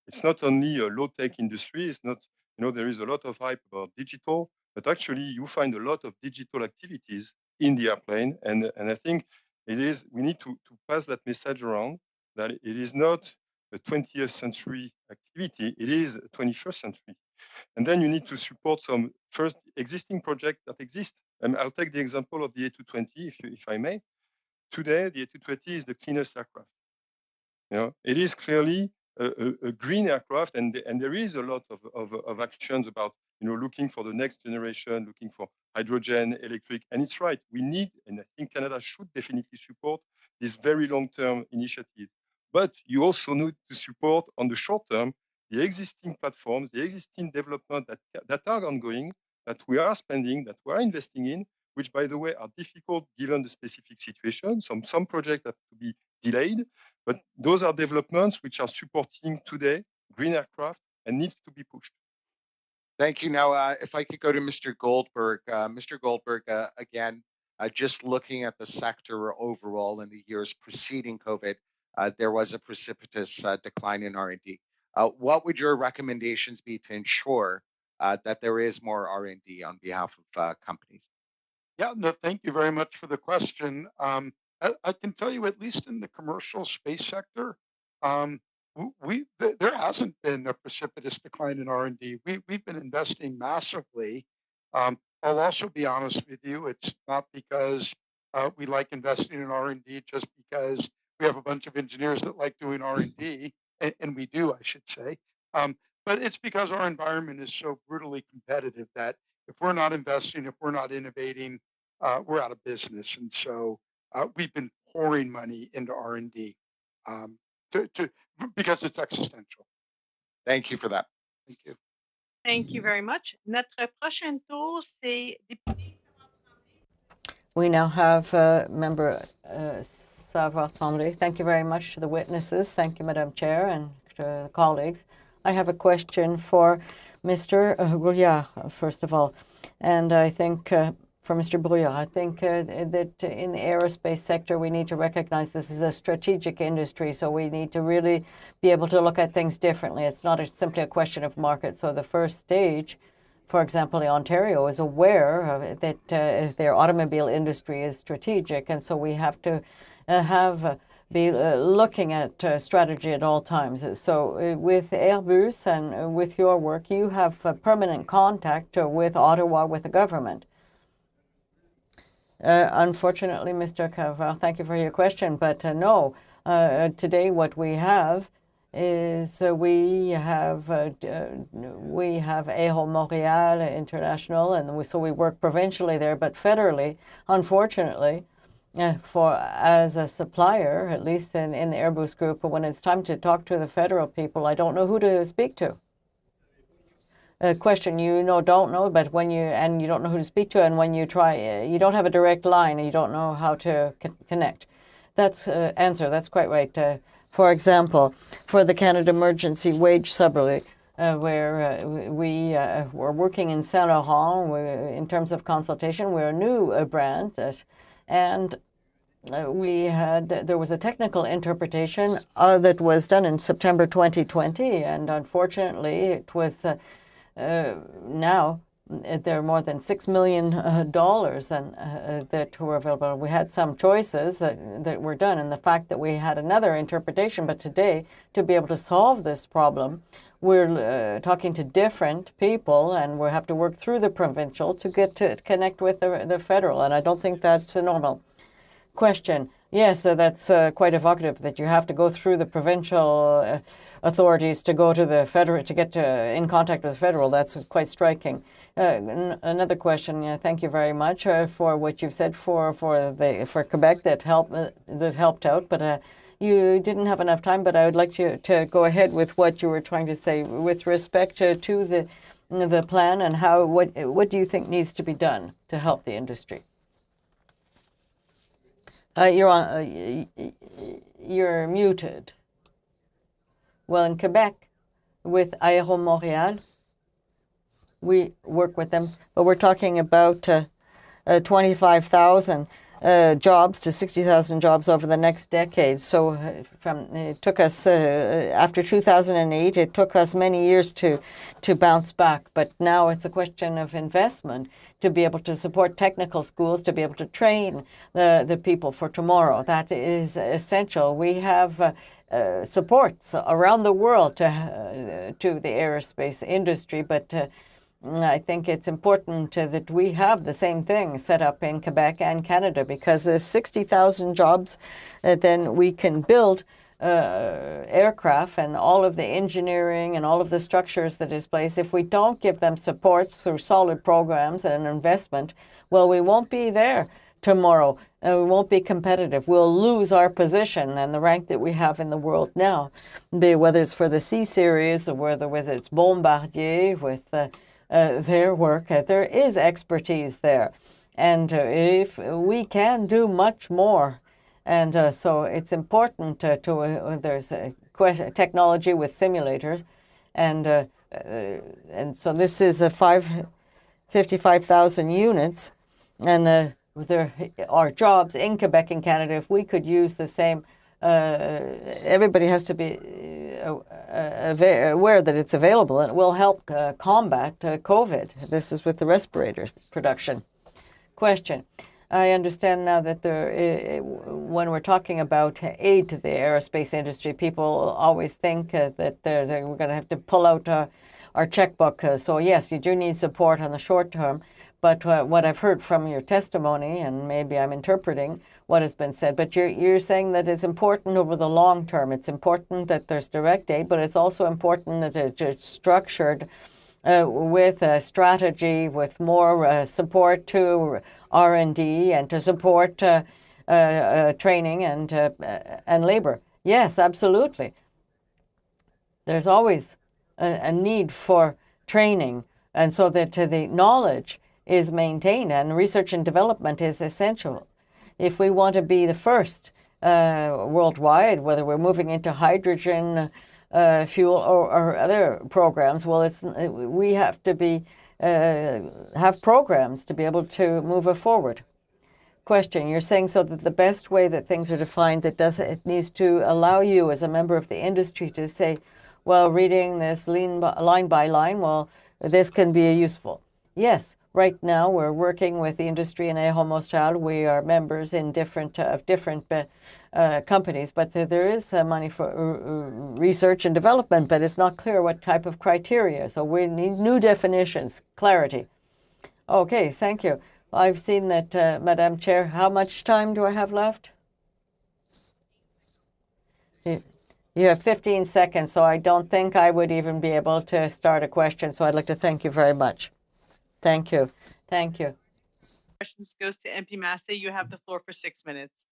B: It's not only a low-tech industry. It's not, there is a lot of hype about digital, but actually you find a lot of digital activities in the airplane, and I think we need to pass that message around, that it is not a 20th century activity, it is a 21st century. And then you need to support some first existing projects that exist. And I'll take the example of the A220, if I may. Today, the A220 is the cleanest aircraft. It is clearly a green aircraft, and there is a lot of actions about looking for the next generation, looking for hydrogen, electric, and it's right. We need, and I think Canada should definitely support this very long-term initiative. But you also need to support on the short term the existing platforms, the existing development that are ongoing, that we are spending, that we are investing in, which, by the way, are difficult given the specific situation. Some projects have to be delayed, but those are developments which are supporting today green aircraft and needs to be pushed.
I: Thank you. Now, if I could go to Mr. Goldberg. Mr. Goldberg, again, just looking at the sector overall in the years preceding COVID, there was a precipitous decline in R&D. What would your recommendations be to ensure that there is more R&D on behalf of companies?
E: Yeah, no, thank you very much for the question. I can tell you, at least in the commercial space sector, there hasn't been a precipitous decline in R&D. We've been investing massively. I'll also be honest with you, it's not because we like investing in R&D, just because we have a bunch of engineers that like doing R&D, and we do, I should say. But it's because our environment is so brutally competitive that if we're not investing, if we're not innovating, we're out of business. And so we've been pouring money into R&D because it's existential.
I: Thank you for that.
E: Thank you.
A: Thank you very much. Notre prochain tour, c'est député.
C: We now have Member Savard-Tremblay. Thank you very much to the witnesses. Thank you, Madam Chair, and to the colleagues. I have a question for Mr. Brouillard, first of all. And I think for Mr. Brouillard, I think that in the aerospace sector, we need to recognize this is a strategic industry, so we need to really be able to look at things differently. It's not simply a question of market. So the first stage, for example, Ontario is aware that their automobile industry is strategic, and so we have to be looking at strategy at all times. So with Airbus and with your work, you have permanent contact with Ottawa, with the government. Unfortunately, Mr. Carval, thank you for your question, but no. Today what we have is we have Aero Montreal International, and so we work provincially there, but federally, unfortunately, as a supplier, at least in the Airbus group, when it's time to talk to the federal people, I don't know who to speak to. Question, don't know, but you don't know who to speak to, and when you try, you don't have a direct line, and you don't know how to connect. That's answer. That's quite right. For example, for the Canada Emergency Wage Subsidy, where we're working in Saint Laurent, in terms of consultation, we're a new brand, and there was a technical interpretation that was done in September 2020, and unfortunately, it was now there are more than $6 million that were available. We had some choices that were done, and the fact that we had another interpretation, but today, to be able to solve this problem, we're talking to different people, and we have to work through the provincial to get to connect with the federal, and I don't think that's normal. Question. Yes, that's quite evocative that you have to go through the provincial authorities to go to the federal, to get in contact with the federal. That's quite striking. Another question. Thank you very much for what you've said for Quebec that helped out, but you didn't have enough time. But I would like you to go ahead with what you were trying to say with respect to the plan and what do you think needs to be done to help the industry? You're muted. Well, in Quebec, with Aero Montréal, we work with them, but we're talking about 25,000 jobs to 60,000 jobs over the next decade. So it took us, after 2008, it took us many years to bounce back. But now it's a question of investment to be able to support technical schools, to be able to train the people for tomorrow. That is essential. We have supports around the world to the aerospace industry, but I think it's important that we have the same thing set up in Quebec and Canada, because there's 60,000 jobs then we can build aircraft and all of the engineering and all of the structures that is placed, if we don't give them supports through solid programs and investment, well, we won't be there tomorrow. We won't be competitive. We'll lose our position and the rank that we have in the world now, whether it's for the C series or whether it's Bombardier with their work. There is expertise there. And if we can do much more. And so it's important there's a technology with simulators. And so this is 55,000 units. And there are jobs in Quebec and Canada. If we could use the same, everybody has to be aware that it's available, and it will help combat COVID. This is with the respirator production. Question. I understand now that when we're talking about aid to the aerospace industry, people always think that we're going to have to pull out our checkbook. So yes, you do need support on the short term. But what I've heard from your testimony, and maybe I'm interpreting what has been said, but you're saying that it's important over the long term. It's important that there's direct aid, but it's also important that it's structured with a strategy, with more support to R&D and to support training and labor. Yes, absolutely. There's always a need for training, and so that the knowledge is maintained, and research and development is essential. If we want to be the first worldwide, whether we're moving into hydrogen fuel or other programs, well, we have to have programs to be able to move it forward. Question. You're saying so that the best way that things are defined, it needs to allow you as a member of the industry to say, well, reading this line by line, well, this can be useful. Yes. Right now, we're working with the industry in Air Mostal. We are members in different companies, but there is money for research and development, but it's not clear what type of criteria. So we need new definitions, clarity. Okay, thank you. I've seen that, Madam Chair. How much time do I have left? You have 15 seconds, so I don't think I would even be able to start a question. So I'd like to thank you very much. Thank you. Thank you.
A: Questions goes to MP Massey. You have the floor for 6 minutes.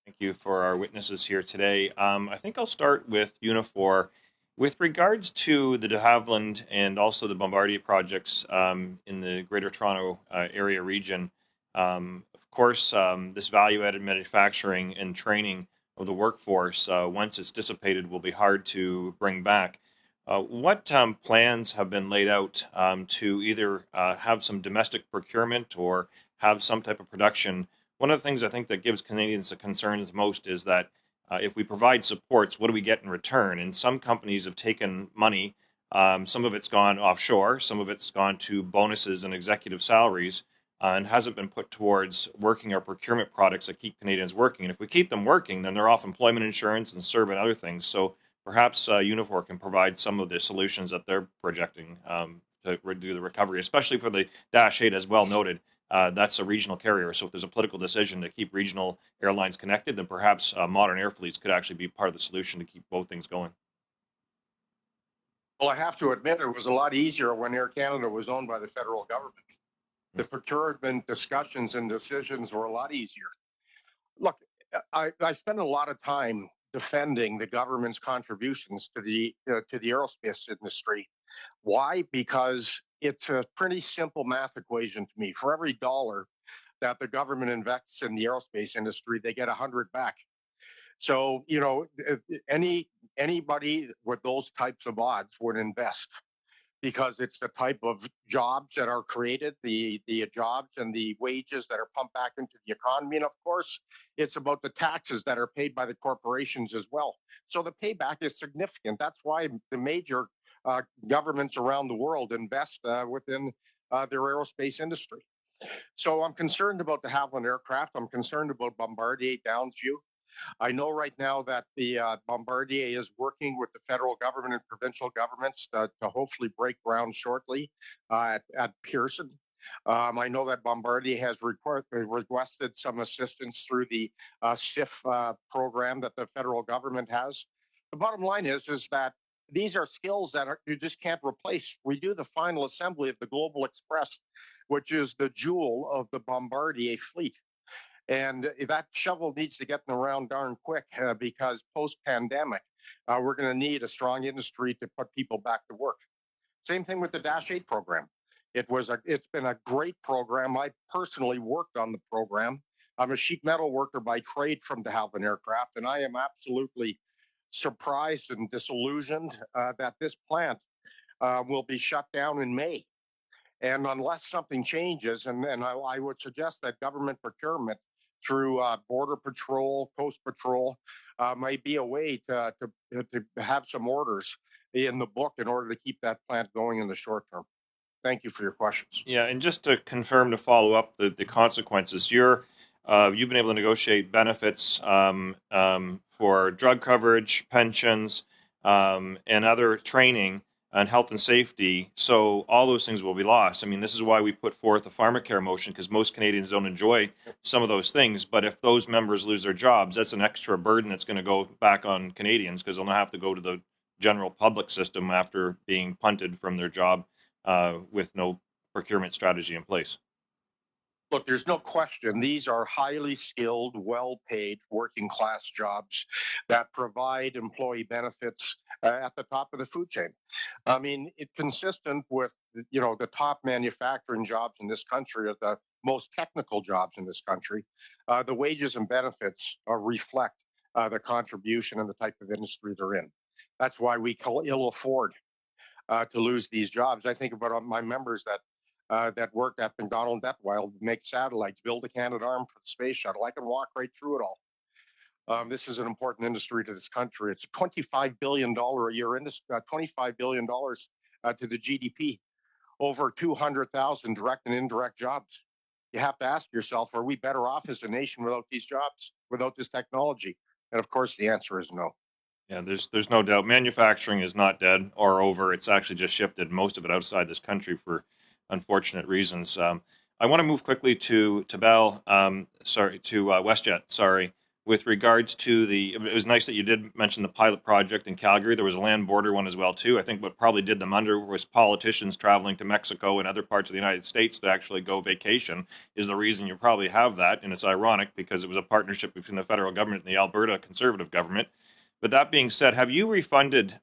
J: Thank you for our witnesses here today. I think I'll start with Unifor. With regards to the de Havilland and also the Bombardier projects in the Greater Toronto area region, of course, this value-added manufacturing and training of the workforce, once it's dissipated, will be hard to bring back. What plans have been laid out to either have some domestic procurement or have some type of production? One of the things I think that gives Canadians the concerns most is that if we provide supports, what do we get in return? And some companies have taken money. Some of it's gone offshore. Some of it's gone to bonuses and executive salaries and hasn't been put towards working our procurement products that keep Canadians working. And if we keep them working, then they're off employment insurance and CERB and other things. So perhaps Unifor can provide some of the solutions that they're projecting to do the recovery, especially for the Dash 8, as well noted. That's a regional carrier, so if there's a political decision to keep regional airlines connected, then perhaps modern air fleets could actually be part of the solution to keep both things going.
F: Well, I have to admit it was a lot easier when Air Canada was owned by the federal government. The procurement discussions and decisions were a lot easier. Look, I spent a lot of time defending the government's contributions to the aerospace industry. Why? Because it's a pretty simple math equation to me. For every dollar that the government invests in the aerospace industry, they get 100 back. So, you know, anybody with those types of odds would invest, because it's the type of jobs that are created, the jobs and the wages that are pumped back into the economy. And of course, it's about the taxes that are paid by the corporations as well. So the payback is significant. That's why the major governments around the world invest within their aerospace industry. So I'm concerned about the Havilland aircraft. I'm concerned about Bombardier Downsview. I know right now that the Bombardier is working with the federal government and provincial governments to hopefully break ground shortly at Pearson. I know that Bombardier has requested some assistance through the SIF program that the federal government has. The bottom line is that these are skills that you just can't replace. We do the final assembly of the Global Express, which is the jewel of the Bombardier fleet. And that shovel needs to get in the ground darn quick because post-pandemic, we're going to need a strong industry to put people back to work. Same thing with the Dash 8 program. It's been a great program. I personally worked on the program. I'm a sheet metal worker by trade from de Havilland Aircraft, and I am absolutely surprised and disillusioned that this plant will be shut down in May. And unless something changes, and I would suggest that government procurement through Border Patrol, Coast Patrol, might be a way to have some orders in the book in order to keep that plant going in the short term. Thank you for your questions.
J: Yeah, and just to confirm, to follow up the consequences, you've been able to negotiate benefits for drug coverage, pensions, and other training and health and safety. So all those things will be lost. I mean, this is why we put forth a pharmacare motion, because most Canadians don't enjoy some of those things. But if those members lose their jobs, that's an extra burden that's going to go back on Canadians, because they'll not have to go to the general public system after being punted from their job with no procurement strategy in place.
F: Look, there's no question. These are highly skilled, well-paid, working-class jobs that provide employee benefits at the top of the food chain. I mean, it's consistent with, the top manufacturing jobs in this country are the most technical jobs in this country. The wages and benefits reflect the contribution and the type of industry they're in. That's why we can ill afford to lose these jobs. I think about my members that work at McDonnell Detwild, make satellites, build a Canadarm for the space shuttle. I can walk right through it all. This is an important industry to this country. It's a $25 billion a year industry, $25 billion to the GDP, over 200,000 direct and indirect jobs. You have to ask yourself, are we better off as a nation without these jobs, without this technology? And of course, the answer is no.
J: Yeah, there's no doubt. Manufacturing is not dead or over. It's actually just shifted most of it outside this country for unfortunate reasons. I want to move quickly to WestJet. With regards to it was nice that you did mention the pilot project in Calgary. There was a land border one as well too. I think what probably did them under was politicians traveling to Mexico and other parts of the United States to actually go vacation is the reason you probably have that. And it's ironic because it was a partnership between the federal government and the Alberta Conservative government. But that being said, have you refunded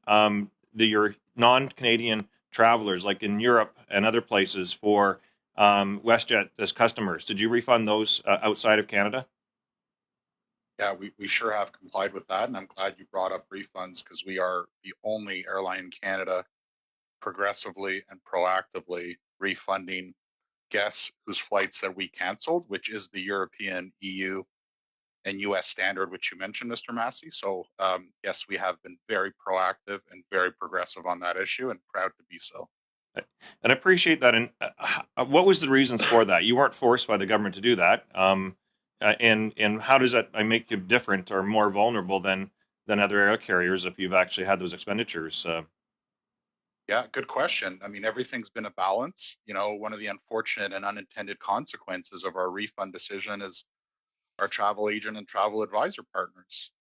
J: your non-Canadian travelers, like in Europe and other places, for WestJet as customers? Did you refund those outside of Canada?
G: Yeah, we sure have complied with that, and I'm glad you brought up refunds, because we are the only airline in Canada progressively and proactively refunding guests whose flights that we canceled, which is the European, EU, and US standard, which you mentioned, Mr. Massey. So yes, we have been very proactive and very progressive on that issue, and proud to be so.
J: And I appreciate that. And what was the reasons for that? You weren't forced by the government to do that. And how does that make you different or more vulnerable than other air carriers if you've actually had those expenditures?
G: Yeah, good question. I mean, everything's been a balance. One of the unfortunate and unintended consequences of our refund decision is our travel agent and travel advisor partners.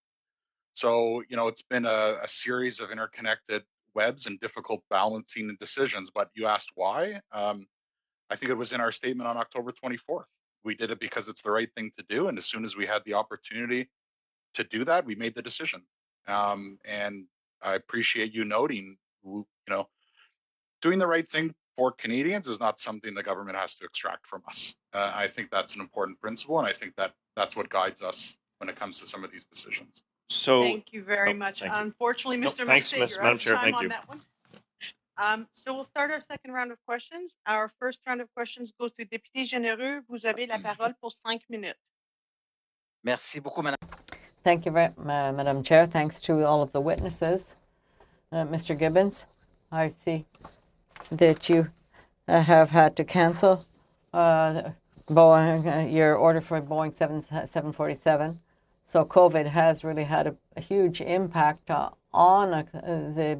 G: So, it's been a series of interconnected webs and difficult balancing decisions. But you asked why? I think it was in our statement on October 24th. We did it because it's the right thing to do. And as soon as we had the opportunity to do that, we made the decision. And I appreciate you noting, doing the right thing for Canadians is not something the government has to extract from us. I think that's an important principle, and I think that's what guides us when it comes to some of these decisions.
J: So
A: thank you very much. Unfortunately, Mr.
J: Thanks,
A: Massey, you're
J: Madam
A: out of
J: Chair.
A: time
J: Thank
A: on
J: you.
A: that one. So we'll start our second round of questions. Our first round of questions goes to Député Généreux. Vous avez la parole pour 5 minutes.
K: Merci beaucoup, Madame.
C: Thank you, Madam Chair. Thanks to all of the witnesses. Mr. Gibbons, I see that you have had to cancel Boeing, your order for Boeing 747. So COVID has really had a huge impact on the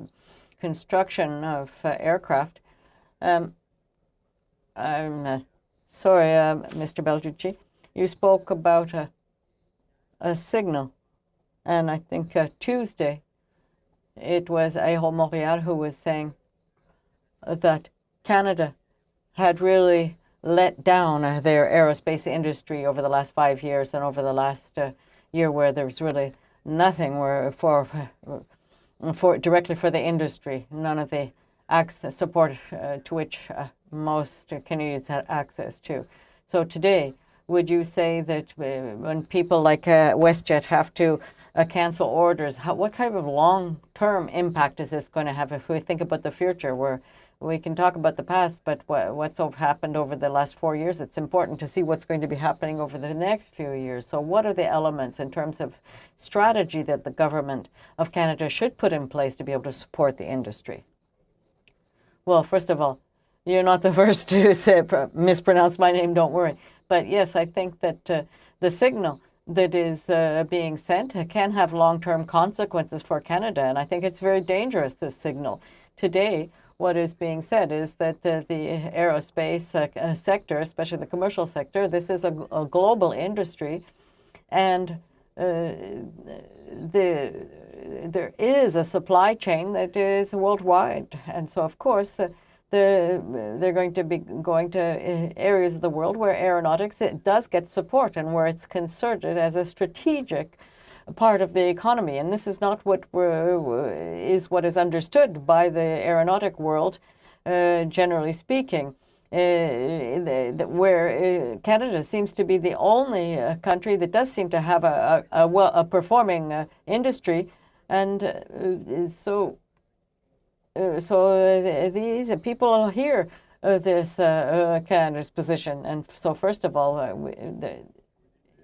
C: construction of aircraft. I'm Sorry, Mr. Belgici, you spoke about a signal, and I think Tuesday it was Aéro Montréal who was saying that Canada had really let down their aerospace industry over the last 5 years and over the last year, where there was really nothing for directly for the industry, none of the access support to which most Canadians had access to. So today, would you say that when people like WestJet have to cancel orders, what kind of long-term impact is this going to have if we think about the future, where we can talk about the past, but what's happened over the last 4 years? It's important to see what's going to be happening over the next few years. So what are the elements in terms of strategy that the government of Canada should put in place to be able to support the industry? Well, first of all, you're not the first to mispronounce my name, don't worry. But yes, I think that the signal that is being sent can have long-term consequences for Canada, and I think it's very dangerous, this signal. Today, what is being said is that the aerospace sector, especially the commercial sector, this is a global industry, and there is a supply chain that is worldwide, and so of course they're going to be going to areas of the world where aeronautics it does get support and where it's considered as a strategic part of the economy. And this is not what is understood by the aeronautic world, generally speaking. Where Canada seems to be the only country that does seem to have a performing industry, and so these people hear this Canada's position, and so first of all,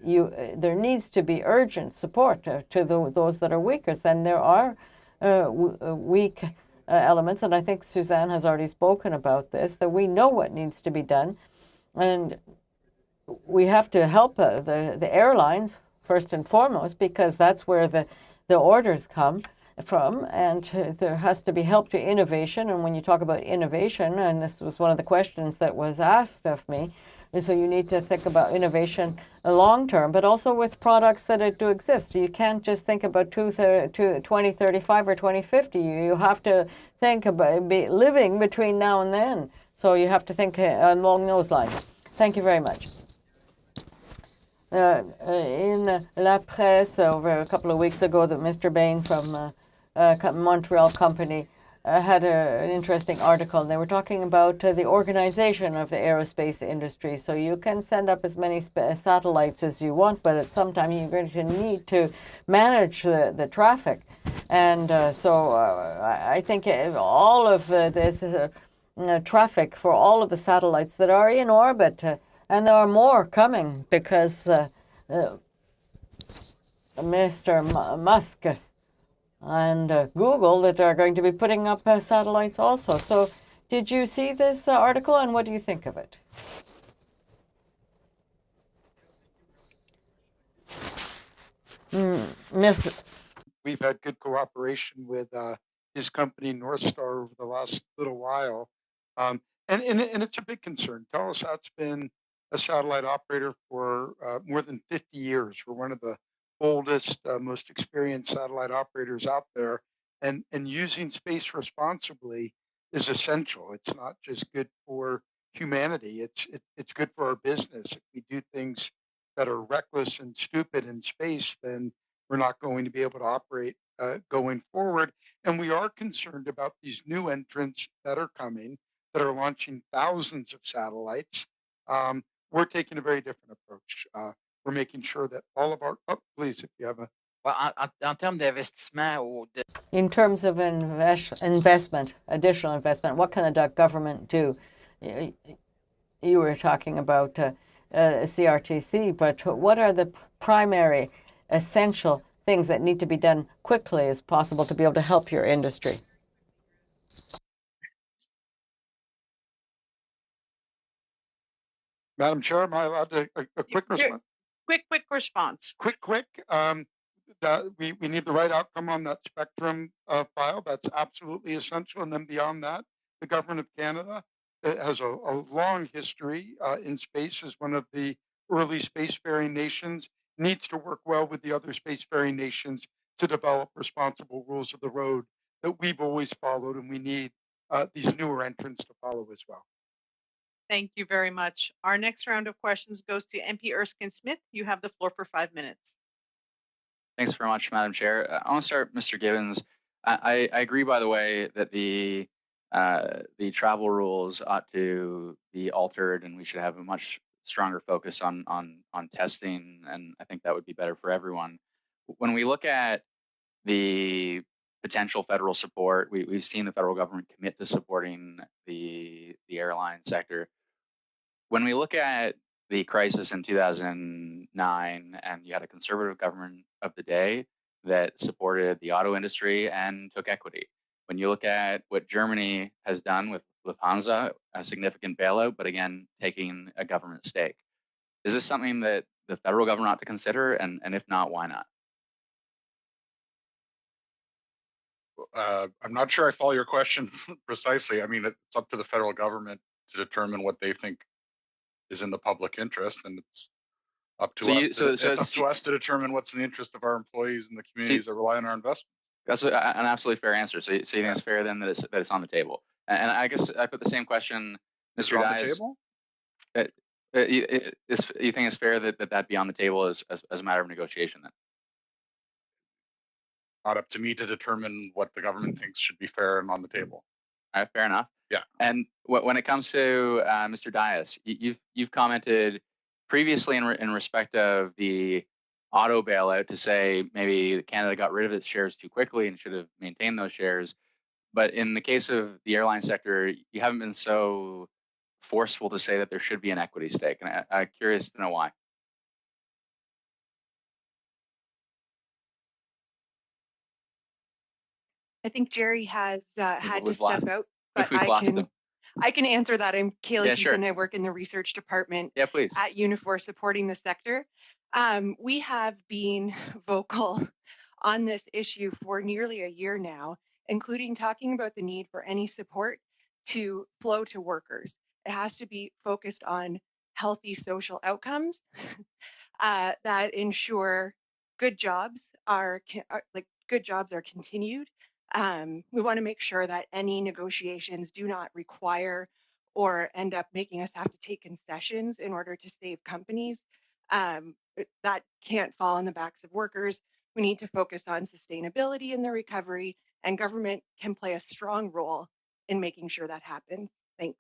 C: there needs to be urgent support to those that are weakest, and there are weak elements, and I think Suzanne has already spoken about this, that we know what needs to be done, and we have to help the airlines first and foremost, because that's where the orders come from, and there has to be help to innovation. And when you talk about innovation, and this was one of the questions that was asked of me, so you need to think about innovation long term, but also with products that do exist. You can't just think about 2035 or 2050. You have to think about living between now and then. So you have to think along those lines. Thank you very much. In La Presse, over a couple of weeks ago, that Mr. Bain from Montreal company had an interesting article, and they were talking about the organization of the aerospace industry. So you can send up as many satellites as you want, but at some time you're going to need to manage the traffic. And I think all of this traffic for all of the satellites that are in orbit, and there are more coming, because Mr. Musk and Google that are going to be putting up satellites also. So did you see this article, and what do you think of it?
E: We've had good cooperation with his company, North Star, over the last little while. And it's a big concern. Telesat's been a satellite operator for more than 50 years. We're one of the oldest, most experienced satellite operators out there. And using space responsibly is essential. It's not just good for humanity. It's good for our business. If we do things that are reckless and stupid in space, then we're not going to be able to operate going forward. And we are concerned about these new entrants that are coming, that are launching thousands of satellites. We're taking a very different approach. We're making sure that all of our, please, if you have a.
K: Well, en termes d'investissement
C: in terms of investment, additional investment, what can the government do? You were talking about CRTC, but what are the primary essential things that need to be done quickly as possible to be able to help your industry?
E: Madam Chair, am I allowed to, a quick response?
A: Quick response.
E: Quick. We need the right outcome on that spectrum file. That's absolutely essential. And then beyond that, the government of Canada has a long history in space as one of the early spacefaring nations, needs to work well with the other spacefaring nations to develop responsible rules of the road that we've always followed, and we need these newer entrants to follow as well.
A: Thank you very much. Our next round of questions goes to MP Erskine Smith. You have the floor for 5 minutes.
L: Thanks very much, Madam Chair. I want to start, Mr. Gibbons. I agree, by the way, that the travel rules ought to be altered, and we should have a much stronger focus on testing, and I think that would be better for everyone. When we look at the potential federal support, we've seen the federal government commit to supporting the airline sector. When we look at the crisis in 2009, and you had a conservative government of the day that supported the auto industry and took equity. When you look at what Germany has done with Lufthansa, a significant bailout, but again, taking a government stake. Is this something that the federal government ought to consider? And if not, why not?
G: I'm not sure I follow your question precisely. I mean, it's up to the federal government to determine what they think is in the public interest, and it's up to us to determine what's in the interest of our employees and the communities that rely on our investments.
L: That's an absolutely fair answer. So you think it's fair then that it's on the table? And I guess I put the same question, Mr. Dias. You think it's fair that be on the table as a matter of negotiation then?
G: Not up to me to determine what the government thinks should be fair and on the table.
L: All right, fair enough.
G: Yeah.
L: And when it comes to Mr. Dias, you've commented previously in respect of the auto bailout to say maybe Canada got rid of its shares too quickly and should have maintained those shares. But in the case of the airline sector, you haven't been so forceful to say that there should be an equity stake. And I'm curious to know why.
M: I think Jerry has had to step out, but I can answer that. I'm Kayla Thiessen. I work in the research department at Unifor supporting the sector. We have been vocal on this issue for nearly a year now, including talking about the need for any support to flow to workers. It has to be focused on healthy social outcomes that ensure good jobs are continued. We want to make sure that any negotiations do not require or end up making us have to take concessions in order to save companies. That can't fall on the backs of workers. We need to focus on sustainability in the recovery, and government can play a strong role in making sure that happens. Thanks.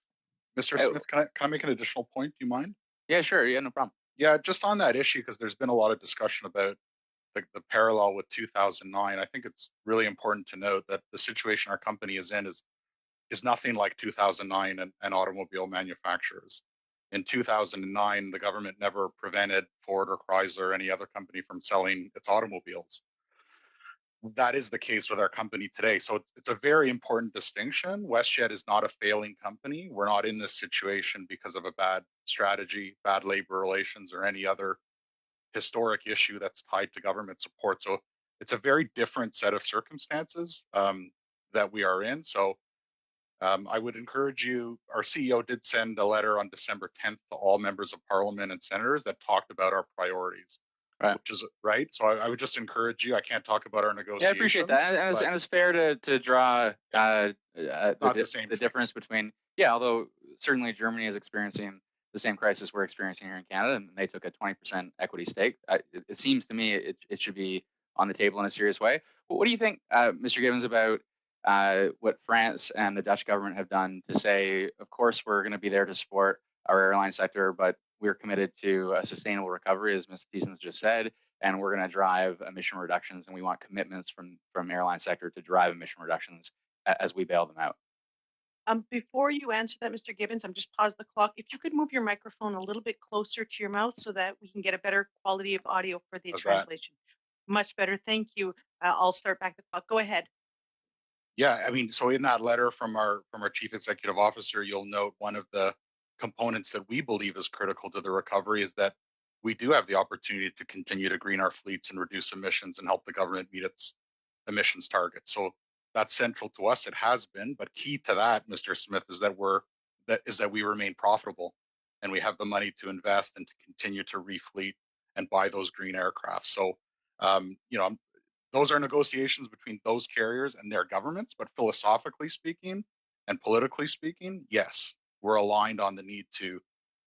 G: Mr. Smith, can I make an additional point? Do you mind?
L: Yeah, sure. Yeah, no problem.
G: Yeah, just on that issue, because there's been a lot of discussion about the parallel with 2009. I think it's really important to note that the situation our company is in is nothing like 2009 and automobile manufacturers. In 2009, the government never prevented Ford or Chrysler or any other company from selling its automobiles. That is the case with our company today. So it's a very important distinction. WestJet is not a failing company. We're not in this situation because of a bad strategy, bad labor relations, or any other historic issue that's tied to government support. So it's a very different set of circumstances that we are in. So I would encourage you, our CEO did send a letter on December 10th to all members of parliament and senators that talked about our priorities. Right. Which is right. So I would just encourage you. I can't talk about our negotiations.
L: Yeah, I appreciate that. And it's fair to draw the difference between, although certainly Germany is experiencing the same crisis we're experiencing here in Canada, and they took a 20% equity stake. It seems to me it should be on the table in a serious way. But what do you think, Mr. Gibbons, about what France and the Dutch government have done to say, of course, we're going to be there to support our airline sector, but we're committed to a sustainable recovery, as Ms. Thiessen just said, and we're going to drive emission reductions, and we want commitments from airline sector to drive emission reductions as we bail them out.
A: Before you answer that, Mr. Gibbons, I'm just pause the clock. If you could move your microphone a little bit closer to your mouth so that we can get a better quality of audio for the translation. Much better. Thank you. I'll start back the clock. Go ahead.
G: Yeah, I mean, so in that letter from our chief executive officer, you'll note one of the components that we believe is critical to the recovery is that we do have the opportunity to continue to green our fleets and reduce emissions and help the government meet its emissions targets. So that's central to us. It has been, but key to that, Mr. Smith, is that we're that we remain profitable and we have the money to invest and to continue to refleet and buy those green aircraft. So, those are negotiations between those carriers and their governments. But philosophically speaking and politically speaking, yes, we're aligned on the need to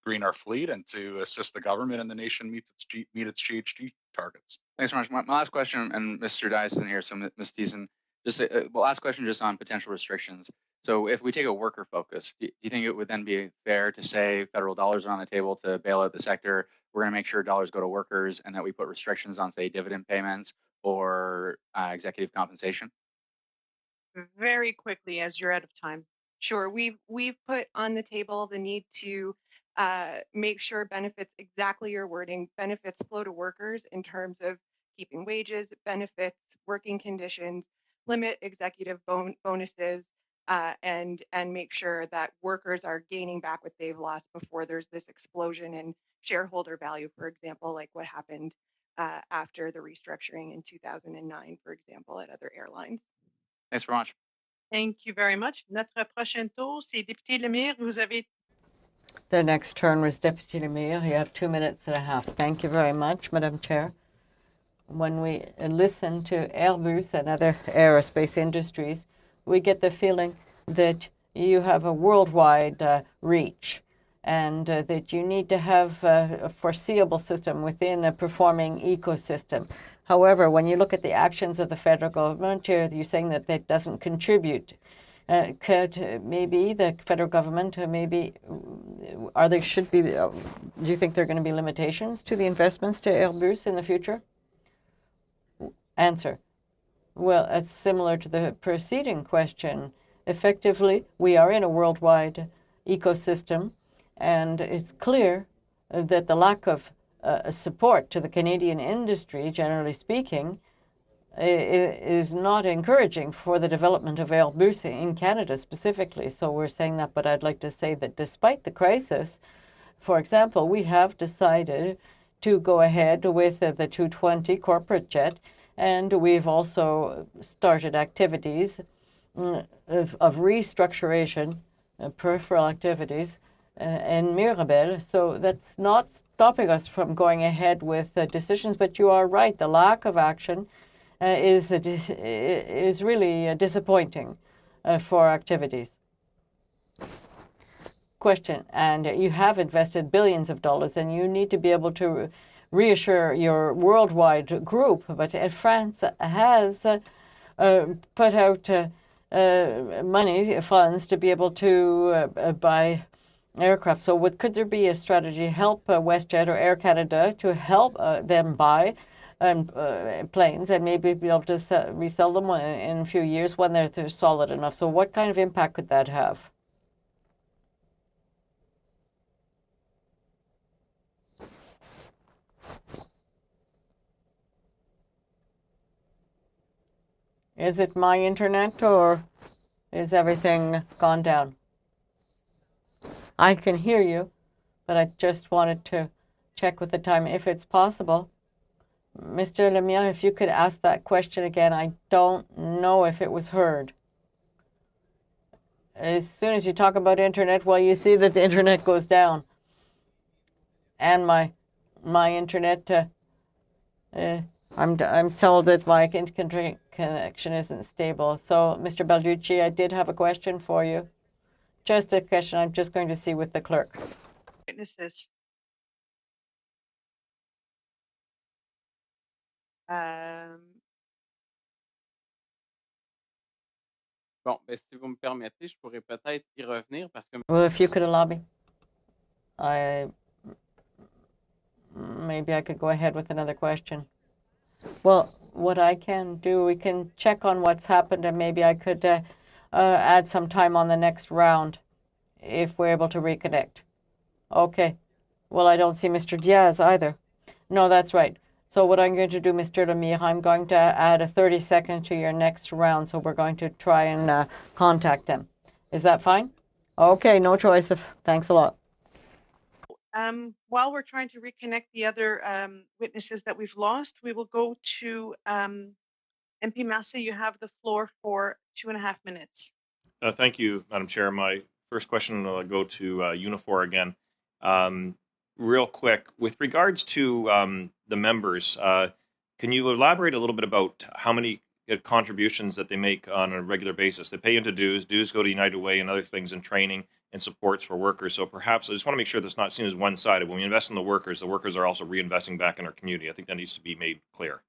G: green our fleet and to assist the government and the nation meet its GHG targets.
L: Thanks very much. My last question, and Mr. Dice isn't here, so Ms. Thiessen, just last question just on potential restrictions. So if we take a worker focus, do you think it would then be fair to say federal dollars are on the table to bail out the sector? We're going to make sure dollars go to workers and that we put restrictions on, say, dividend payments or executive compensation?
A: Very quickly, as you're out of time.
M: Sure. We've put on the table the need to make sure benefits, exactly your wording, benefits flow to workers in terms of keeping wages, benefits, working conditions, limit executive bonuses, and make sure that workers are gaining back what they've lost before there's this explosion in shareholder value, for example, like what happened after the restructuring in 2009, for example, at other airlines.
L: Thanks very much.
A: Thank you very much. Notre prochain tour, c'est député Lemire. Vous avez...
C: The next turn was Deputy Lemire. You have 2 minutes and a half. Thank you very much, Madam Chair. When we listen to Airbus and other aerospace industries, we get the feeling that you have a worldwide reach and that you need to have a foreseeable system within a performing ecosystem. However, when you look at the actions of the federal government, you're saying that that doesn't contribute. Could maybe the federal government do you think there are going to be limitations to the investments to Airbus in the future? Answer. Well, it's similar to the preceding question. Effectively, we are in a worldwide ecosystem, and it's clear that the lack of support to the Canadian industry, generally speaking, is not encouraging for the development of Airbus in Canada specifically. So we're saying that, but I'd like to say that despite the crisis, for example, we have decided to go ahead with the 220 corporate jet, and we've also started activities of restructuration, peripheral activities in Mirabel. So that's not stopping us from going ahead with decisions, but you are right, the lack of action is really disappointing for activities. Question, and you have invested billions of dollars, and you need to be able to reassure your worldwide group, but France has put out funds to be able to buy aircraft. So could there be a strategy help WestJet or Air Canada to help them buy planes and maybe be able to resell them in a few years when they're solid enough? So what kind of impact could that have? Is it my internet or is everything gone down? I can hear you, but I just wanted to check with the time if it's possible. Mr. Lemire, if you could ask that question again, I don't know if it was heard. As soon as you talk about internet, well, you see that the internet goes down. And my internet, I'm told that my connection isn't stable. So, Mr. Balducci, I did have a question for you. Just a question I'm just going to see with the clerk.
A: Witnesses.
N: Bon, si vous me permettez, je pourrais peut-être y revenir parce que...
C: Well, if you could allow me, maybe I could go ahead with another question. Well, what I can do, we can check on what's happened, and maybe I could add some time on the next round if we're able to reconnect. Okay. Well, I don't see Mr. Diaz either. No, that's right. So what I'm going to do, Mr. Lemire, I'm going to add a 30-second to your next round, so we're going to try and contact them. Is that fine? Okay, no choice. Thanks a lot.
A: While we're trying to reconnect the other witnesses that we've lost, we will go to MP Massey. You have the floor for 2.5 minutes.
J: Thank you, Madam Chair. My first question will go to Unifor again. Real quick, with regards to the members, can you elaborate a little bit about how many contributions that they make on a regular basis? They pay into dues. Dues go to United Way and other things in training and supports for workers. So perhaps I just want to make sure that's not seen as one-sided. When we invest in the workers are also reinvesting back in our community. I think that needs to be made clear.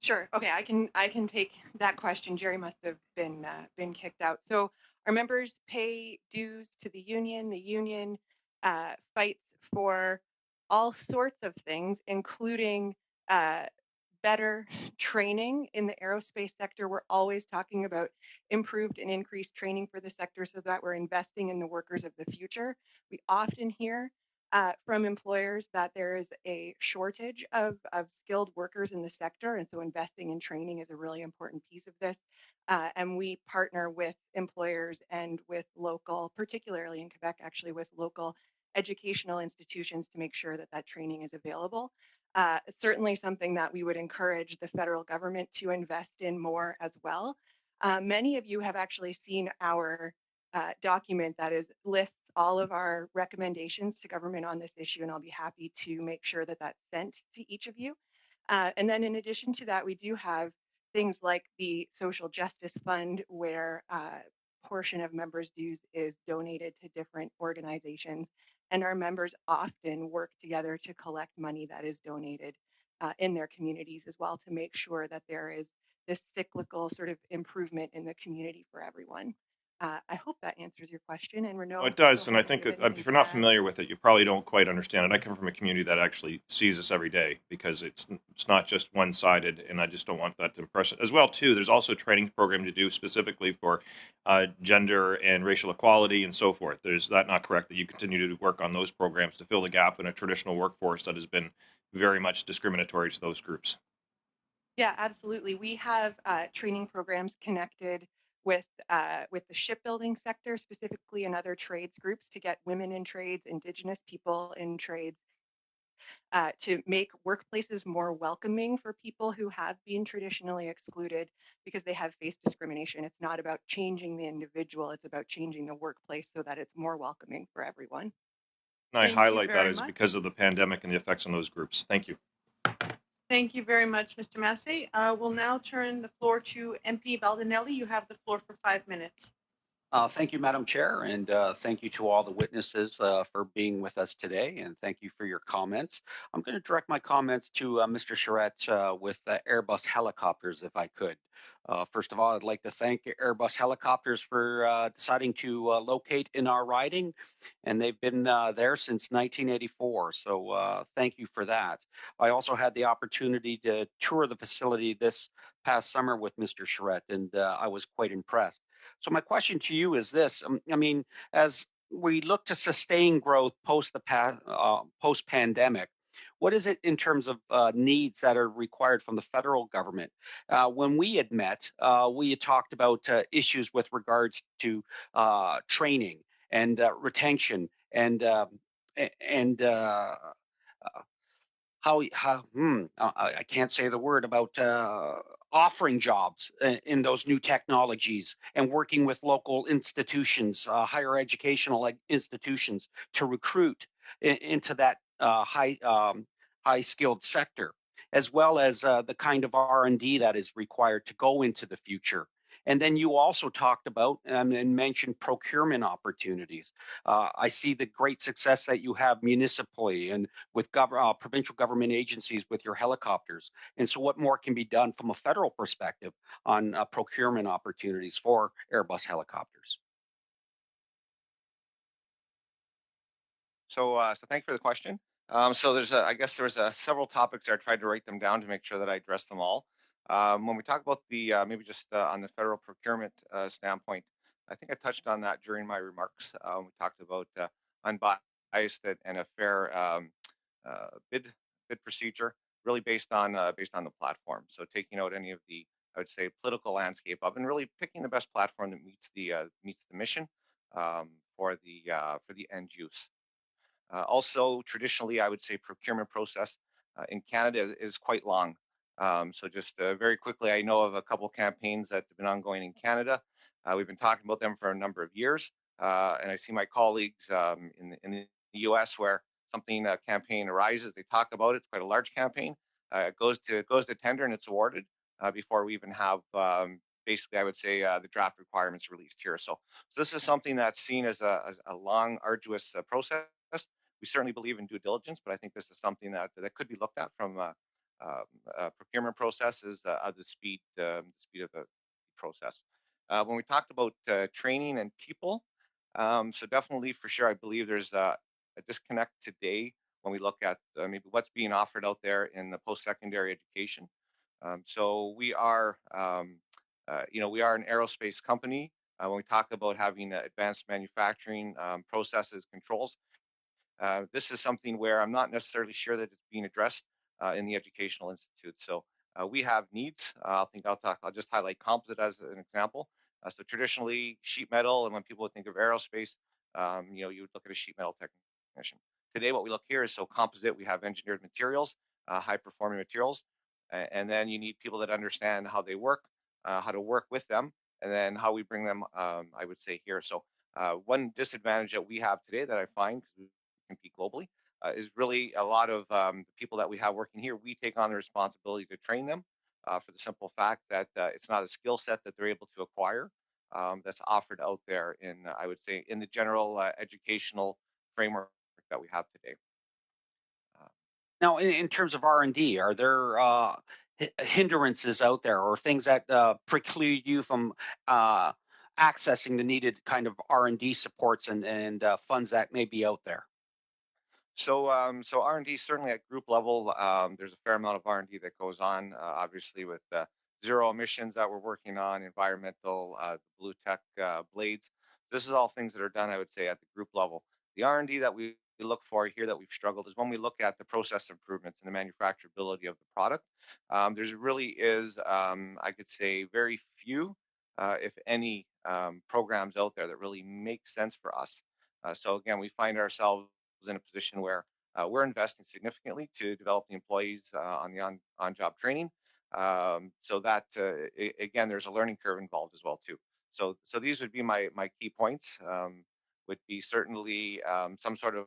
M: Sure. Okay, I can take that question. Jerry must have been kicked out. So our members pay dues to the union. The union fights for all sorts of things, including better training in the aerospace sector. We're always talking about improved and increased training for the sector so that we're investing in the workers of the future. We often hear from employers that there is a shortage of skilled workers in the sector. And so investing in training is a really important piece of this. And we partner with employers and with local, particularly in Quebec, actually with local educational institutions to make sure that that training is available. It's certainly something that we would encourage the federal government to invest in more as well. Many of you have actually seen our document that lists all of our recommendations to government on this issue, and I'll be happy to make sure that that's sent to each of you. And then in addition to that, we do have things like the Social Justice Fund, where a portion of members' dues is donated to different organizations. And our members often work together to collect money that is donated in their communities as well to make sure that there is this cyclical sort of improvement in the community for everyone. I hope that answers your question. And Renaud,
J: it does, and I think that if you're not familiar with it, you probably don't quite understand it. I come from a community that actually sees this every day because it's not just one-sided, and I just don't want that to impress it. As well, too, there's also a training program to do specifically for gender and racial equality and so forth. Is that not correct, that you continue to work on those programs to fill the gap in a traditional workforce that has been very much discriminatory to those groups?
M: Yeah, absolutely. We have training programs connected with the shipbuilding sector, specifically in other trades groups, to get women in trades, Indigenous people in trades, to make workplaces more welcoming for people who have been traditionally excluded because they have faced discrimination. It's not about changing the individual, it's about changing the workplace so that it's more welcoming for everyone.
J: And I highlight that as because of the pandemic and the effects on those groups. Thank you.
A: Thank you very much, Mr. Massey. We'll now turn the floor to MP Baldinelli. You have the floor for 5 minutes.
O: Thank you, Madam Chair, and thank you to all the witnesses for being with us today, and thank you for your comments. I'm going to direct my comments to Mr. Charette with Airbus helicopters, if I could. First of all, I'd like to thank Airbus helicopters for deciding to locate in our riding, and they've been there since 1984, so thank you for that. I also had the opportunity to tour the facility this past summer with Mr. Charette, and I was quite impressed. So my question to you is this: I mean, as we look to sustain growth post-pandemic, what is it in terms of needs that are required from the federal government? When we had met, we had talked about issues with regards to training and retention and I can't say the word about offering jobs in those new technologies and working with local institutions, higher educational institutions to recruit into that high skilled sector, as well as the kind of R&D that is required to go into the future. And then you also talked about and mentioned procurement opportunities. I see the great success that you have municipally and with provincial government agencies with your helicopters. And so what more can be done from a federal perspective on procurement opportunities for Airbus helicopters?
D: So thank you for the question. So I guess there's several topics there. I tried to write them down to make sure that I address them all. When we talk about the maybe just on the federal procurement standpoint, I think I touched on that during my remarks. We talked about unbiased and a fair bid procedure, really based on the platform. So taking out any of the, I would say, political landscape of, and really picking the best platform that meets the mission for the end use. Also, traditionally, I would say procurement process in Canada is quite long. So just very quickly, I know of a couple campaigns that have been ongoing in Canada. We've been talking about them for a number of years, and I see my colleagues in the U.S. where something a campaign arises, they talk about it. It's quite a large campaign. It goes to tender and it's awarded before we even have basically, I would say, the draft requirements released here. So this is something that's seen as a long, arduous process. We certainly believe in due diligence, but I think this is something that could be looked at from procurement processes, the speed of the process. When we talked about training and people, so definitely for sure, I believe there's a disconnect today when we look at maybe what's being offered out there in the post-secondary education. So we are, we are an aerospace company. When we talk about having advanced manufacturing processes, controls, this is something where I'm not necessarily sure that it's being addressed in the educational institute. So we have needs. I'll just highlight composite as an example. So traditionally sheet metal, and when people think of aerospace, you would look at a sheet metal technician. Today, what we look here is so composite. We have engineered materials, high performing materials, and then you need people that understand how they work, how to work with them, and then how we bring them, I would say here. So one disadvantage that we have today that I find, because we compete globally, is really a lot of the people that we have working here, we take on the responsibility to train them for the simple fact that it's not a skill set that they're able to acquire that's offered out there in, I would say, in the general educational framework that we have today.
O: Now, in terms of R&D, are there hindrances out there or things that preclude you from accessing the needed kind of R&D supports and funds that may be out there?
D: So R&D certainly at group level, there's a fair amount of R&D that goes on, obviously with zero emissions that we're working on, environmental, blue tech blades. This is all things that are done, I would say, at the group level. The R&D that we look for here that we've struggled is when we look at the process improvements and the manufacturability of the product. There's really is, I could say, very few, if any, programs out there that really make sense for us. So again, we find ourselves in a position where we're investing significantly to develop the employees on the on-job training. So that again, there's a learning curve involved as well too. So these would be my key points. Would be certainly some sort of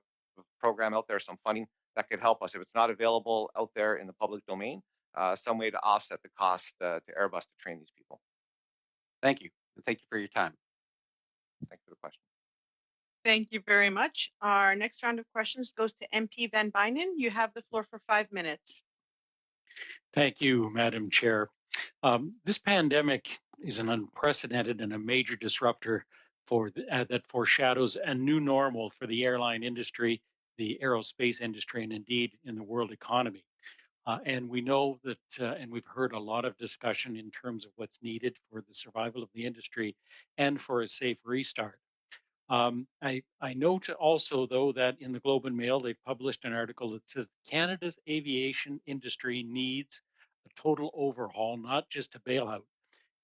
D: program out there, some funding that could help us if it's not available out there in the public domain. Some way to offset the cost to Airbus to train these people.
O: Thank you, and thank you for your time.
D: Thanks for the question.
A: Thank you very much. Our next round of questions goes to MP Van Bynen. You have the floor for 5 minutes.
P: Thank you, Madam Chair. This pandemic is an unprecedented and a major disruptor that foreshadows a new normal for the airline industry, the aerospace industry, and indeed in the world economy. And we know that, and we've heard a lot of discussion in terms of what's needed for the survival of the industry and for a safe restart. I note also, though, that in the Globe and Mail, they've published an article that says Canada's aviation industry needs a total overhaul, not just a bailout.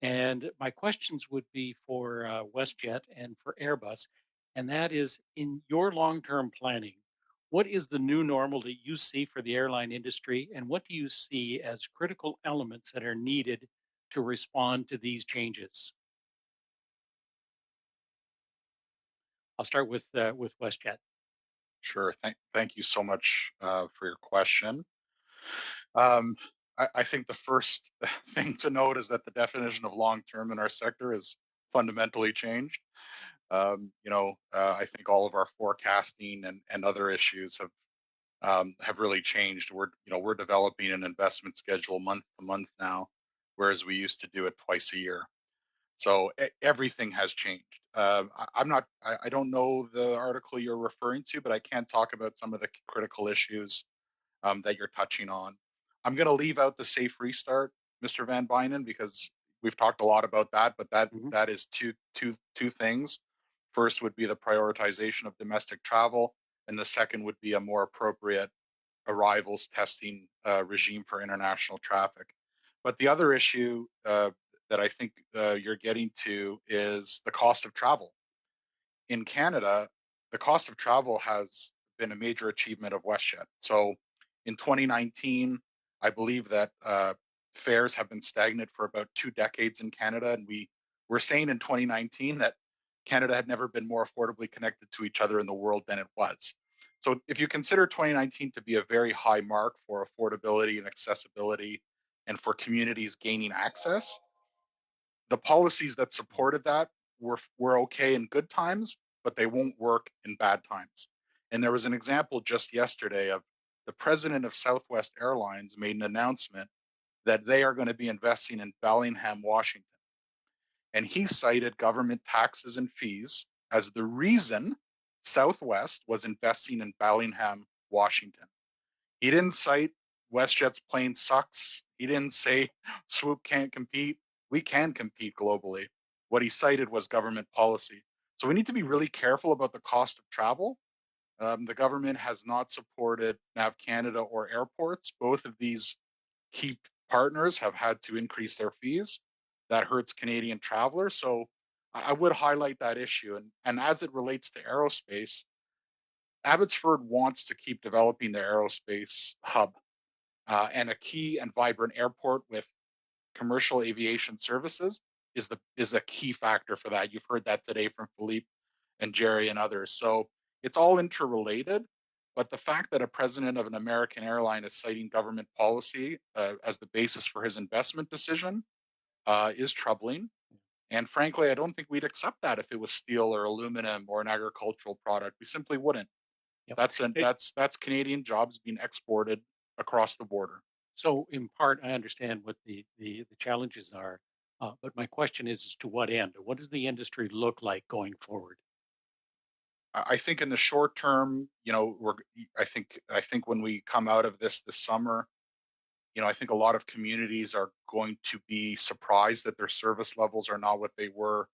P: And my questions would be for WestJet and for Airbus, and that is, in your long-term planning, what is the new normal that you see for the airline industry, and what do you see as critical elements that are needed to respond to these changes? I'll start with WestJet.
G: Sure. Thank you so much for your question. I think the first thing to note is that the definition of long-term in our sector is fundamentally changed. I think all of our forecasting and other issues have really changed. We're developing an investment schedule month to month now, whereas we used to do it twice a year. So everything has changed. I don't know the article you're referring to, but I can talk about some of the critical issues that you're touching on. I'm going to leave out the safe restart, Mr. Van Bynen, because we've talked a lot about that, but that is two things. First would be the prioritization of domestic travel, and the second would be a more appropriate arrivals testing regime for international traffic. But the other issue that I think you're getting to is the cost of travel. In Canada, the cost of travel has been a major achievement of WestJet. So in 2019, I believe that fares have been stagnant for about 2 decades in Canada, and we were saying in 2019 that Canada had never been more affordably connected to each other in the world than it was. So if you consider 2019 to be a very high mark for affordability and accessibility and for communities gaining access, the policies that supported that were okay in good times, but they won't work in bad times. And there was an example just yesterday of the president of Southwest Airlines made an announcement that they are going to be investing in Bellingham, Washington. And he cited government taxes and fees as the reason Southwest was investing in Bellingham, Washington. He didn't cite WestJet's plane sucks. He didn't say Swoop can't compete. We can compete globally. What he cited was government policy. So we need to be really careful about the cost of travel. The government has not supported NAV Canada or airports. Both of these key partners have had to increase their fees. That hurts Canadian travelers. So I would highlight that issue. And as it relates to aerospace, Abbotsford wants to keep developing their aerospace hub, and a key and vibrant airport with commercial aviation services is a key factor for that. You've heard that today from Philippe and Jerry and others. So it's all interrelated, but the fact that a president of an American airline is citing government policy as the basis for his investment decision is troubling. And frankly, I don't think we'd accept that if it was steel or aluminum or an agricultural product. We simply wouldn't. Yep. That's Canadian jobs being exported across the border.
P: So in part, I understand what the challenges are, but my question is to what end? What does the industry look like going forward?
G: I think in the short term, I think when we come out of this summer, I think a lot of communities are going to be surprised that their service levels are not what they were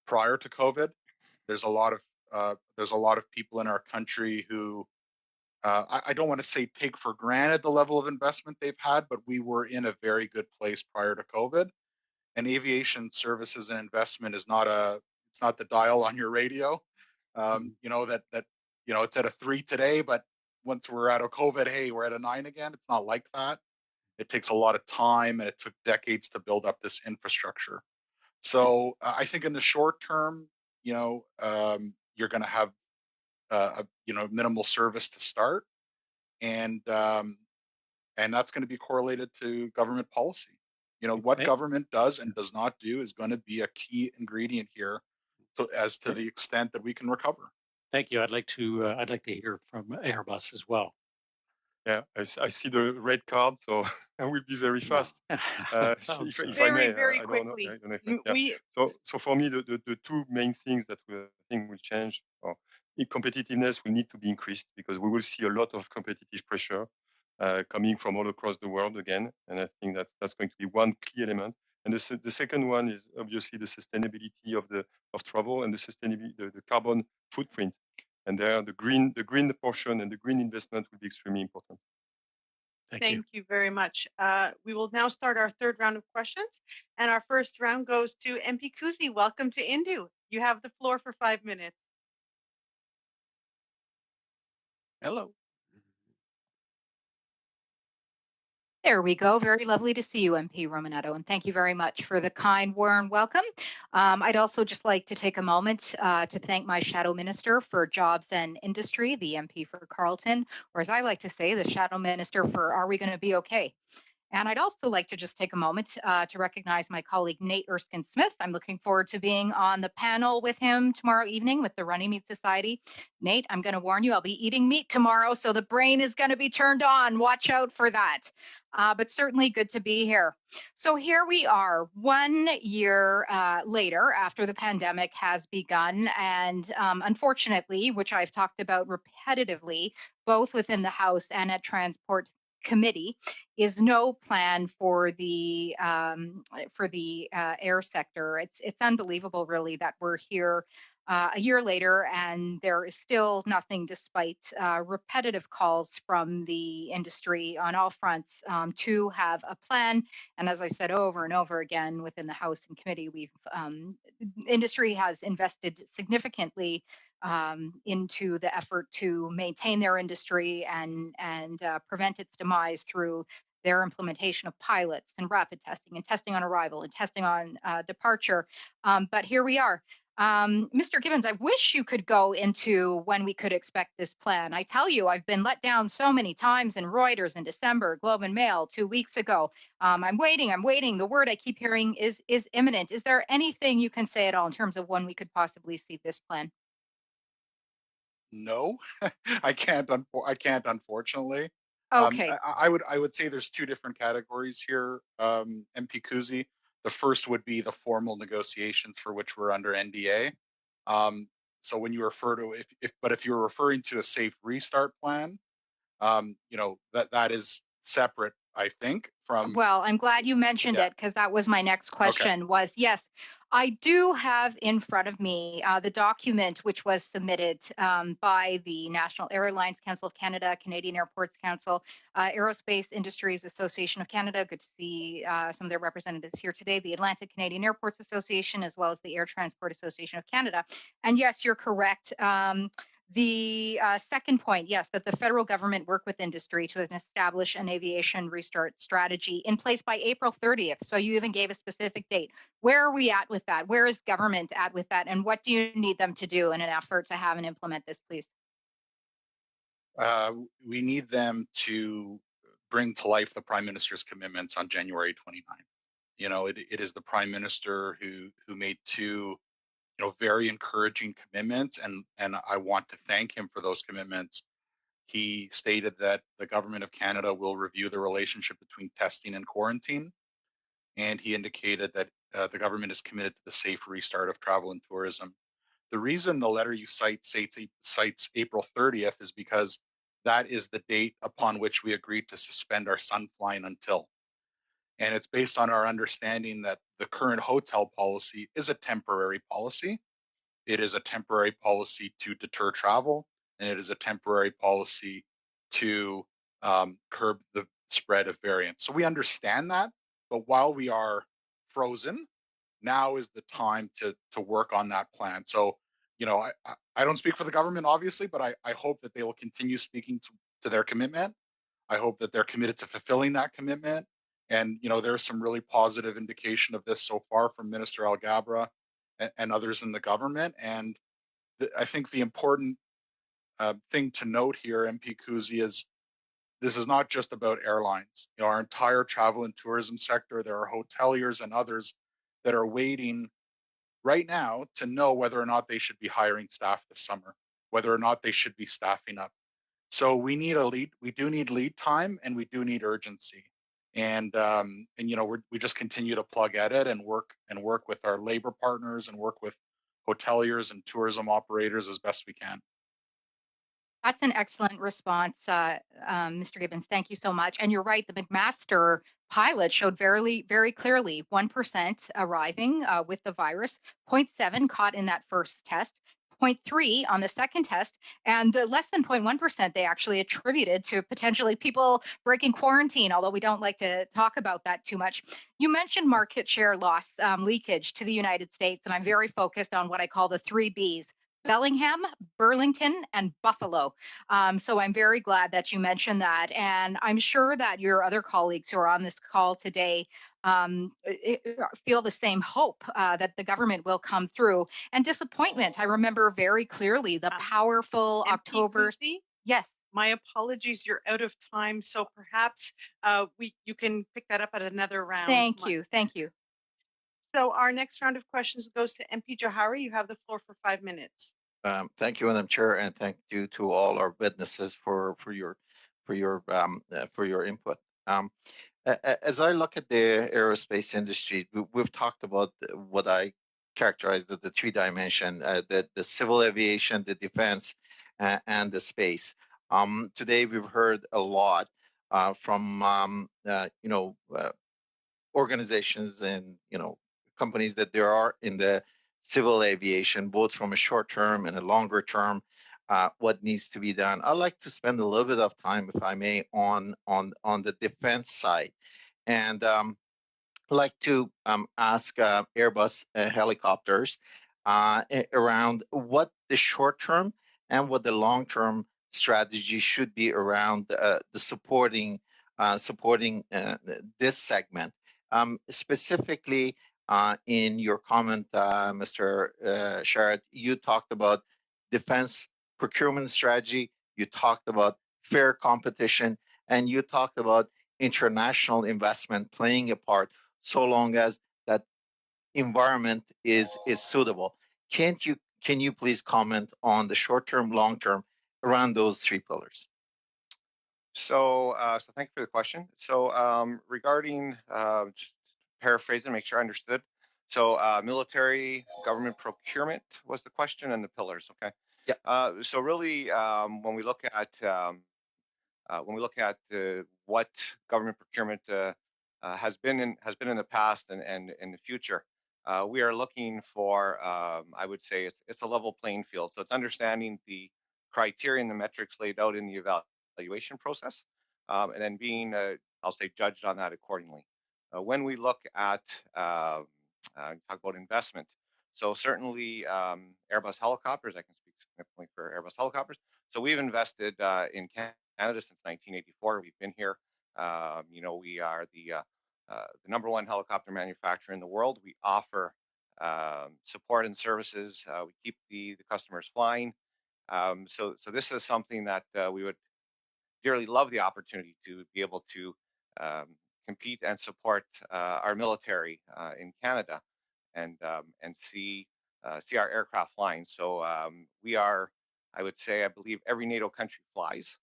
G: prior to COVID. There's a lot of people in our country who I don't want to say take for granted the level of investment they've had, but we were in a very good place prior to COVID. And aviation services and investment is it's not the dial on your radio. It's at a 3 today, but once we're out of COVID, hey, we're at a 9 again. It's not like that. It takes a lot of time, and it took decades to build up this infrastructure. So I think in the short term, you're going to have minimal service to start, and that's going to be correlated to government policy. What government does and does not do is going to be a key ingredient here, as to the extent that we can recover.
P: Thank you. I'd like to hear from Airbus as well.
B: Yeah, I see the red card, so I will be very fast. If I may,
A: very quickly.
B: I don't know. Yeah. So for me, the two main things that I think will change, competitiveness will need to be increased, because we will see a lot of competitive pressure coming from all across the world again, and I think that's going to be one key element. And the second one is obviously the sustainability of travel and the carbon footprint. And there, the green portion and the green investment will be extremely important.
A: Thank you very much. We will now start our third round of questions. And our first round goes to MP Kuzi. Welcome to INDU. You have the floor for 5 minutes.
Q: Hello.
R: There we go. Very lovely to see you, MP Romanetto, and thank you very much for the kind, warm welcome. I'd also just like to take a moment to thank my Shadow Minister for Jobs and Industry, the MP for Carleton, or as I like to say, the Shadow Minister for Are We Going to Be Okay? And I'd also like to just take a moment to recognize my colleague, Nate Erskine-Smith. I'm looking forward to being on the panel with him tomorrow evening with the Running Meat Society. Nate, I'm going to warn you, I'll be eating meat tomorrow, so the brain is going to be turned on. Watch out for that. But certainly good to be here. So here we are, 1 year later after the pandemic has begun. And unfortunately, which I've talked about repetitively, both within the House and at Transport Committee, is no plan for the air sector. It's unbelievable, really, that we're here a year later and there is still nothing, despite repetitive calls from the industry on all fronts to have a plan. And as I said over and over again within the House and committee, industry has invested significantly into the effort to maintain their industry and prevent its demise through their implementation of pilots and rapid testing and testing on arrival and testing on departure. But here we are. Mr. Gibbons, I wish you could go into when we could expect this plan. I tell you, I've been let down so many times in Reuters in December, Globe and Mail 2 weeks ago. I'm waiting. The word I keep hearing is imminent. Is there anything you can say at all in terms of when we could possibly see this plan?
G: No, I can't. I can't, unfortunately.
R: Okay.
G: I would say there's two different categories here, MP Kuzi. The first would be the formal negotiations for which we're under NDA. So when you refer to if you're referring to a safe restart plan, that is separate, I think, from.
R: Well, I'm glad you mentioned it, because that was my next question. Was yes, I do have in front of me the document which was submitted by the National Airlines Council of Canada, Canadian Airports Council, Aerospace Industries Association of Canada. Good to see some of their representatives here today. The Atlantic Canadian Airports Association, as well as the Air Transport Association of Canada. And yes, you're correct. The second point, yes, that the federal government work with industry to establish an aviation restart strategy in place by April 30th. So you even gave a specific date. Where are we at with that? Where is government at with that? And what do you need them to do in an effort to have and implement this, please?
G: We need them to bring to life the Prime Minister's commitments on January 29th. You know, it is the Prime Minister who made two very encouraging commitments, and I want to thank him for those commitments. He stated that the government of Canada will review the relationship between testing and quarantine, and he indicated that the government is committed to the safe restart of travel and tourism. The reason the letter you cites April 30th is because that is the date upon which we agreed to suspend our sun flying until. And it's based on our understanding that the current hotel policy is a temporary policy. It is a temporary policy to deter travel, and it is a temporary policy to curb the spread of variants. So we understand that, but while we are frozen, now is the time to work on that plan. So, I don't speak for the government, obviously, but I hope that they will continue speaking to their commitment. I hope that they're committed to fulfilling that commitment. And, there's some really positive indication of this so far from Minister Alghabra and others in the government. And I think the important thing to note here, MP Kuzi, is this is not just about airlines. Our entire travel and tourism sector, there are hoteliers and others that are waiting right now to know whether or not they should be hiring staff this summer, whether or not they should be staffing up. So we do need lead time, and we do need urgency. And we just continue to plug at it and work with our labor partners and work with hoteliers and tourism operators as best we can.
R: That's an excellent response, Mr. Gibbons. Thank you so much. And you're right, the McMaster pilot showed very, very clearly 1% arriving with the virus, 0.7 caught in that first test, 0.3 on the second test, and the less than 0.1% they actually attributed to potentially people breaking quarantine, although we don't like to talk about that too much. You mentioned market share loss leakage to the United States, and I'm very focused on what I call the 3 Bs. Bellingham, Burlington, and Buffalo. So I'm very glad that you mentioned that. And I'm sure that your other colleagues who are on this call today feel the same hope that the government will come through. And disappointment. I remember very clearly the powerful October. Yes.
A: My apologies, you're out of time. So perhaps you can pick that up at another round.
R: Thank you. Thank you.
A: So our next round of questions goes to MP Johari. You have the floor for 5 minutes.
S: Thank you, Madam Chair, and thank you to all our witnesses for your input. As I look at the aerospace industry, we've talked about what I characterized as the 3 dimension: the civil aviation, the defense, and the space. Today we've heard a lot from organizations and companies that there are in the civil aviation, both from a short term and a longer term, what needs to be done. I'd like to spend a little bit of time, if I may, on the defense side. And I'd like to ask Airbus helicopters around what the short term and what the long term strategy should be around the supporting supporting this segment. Specifically, in your comment, Mr. Sharad, you talked about defense procurement strategy, you talked about fair competition, and you talked about international investment playing a part so long as that environment is suitable. Can you please comment on the short term, long term around those three pillars?
D: So thank you for the question. So regarding, just paraphrase and make sure I understood. So military government procurement was the question, and the pillars. Okay.
S: Yeah.
D: So really, when we look at what government procurement has been in the past and in the future, we are looking for, I would say, it's a level playing field. So it's understanding the criteria and the metrics laid out in the evaluation process, and then being, I'll say, judged on that accordingly. When we look at talk about investment, so certainly Airbus helicopters, I can speak significantly for Airbus helicopters. So we've invested in Canada since 1984. We've been here. We are the #1 helicopter manufacturer in the world. We offer support and services. We keep the customers flying. So this is something that we would dearly love the opportunity to be able to compete and support our military in Canada and see our aircraft flying. So we are, I would say, I believe every NATO country flies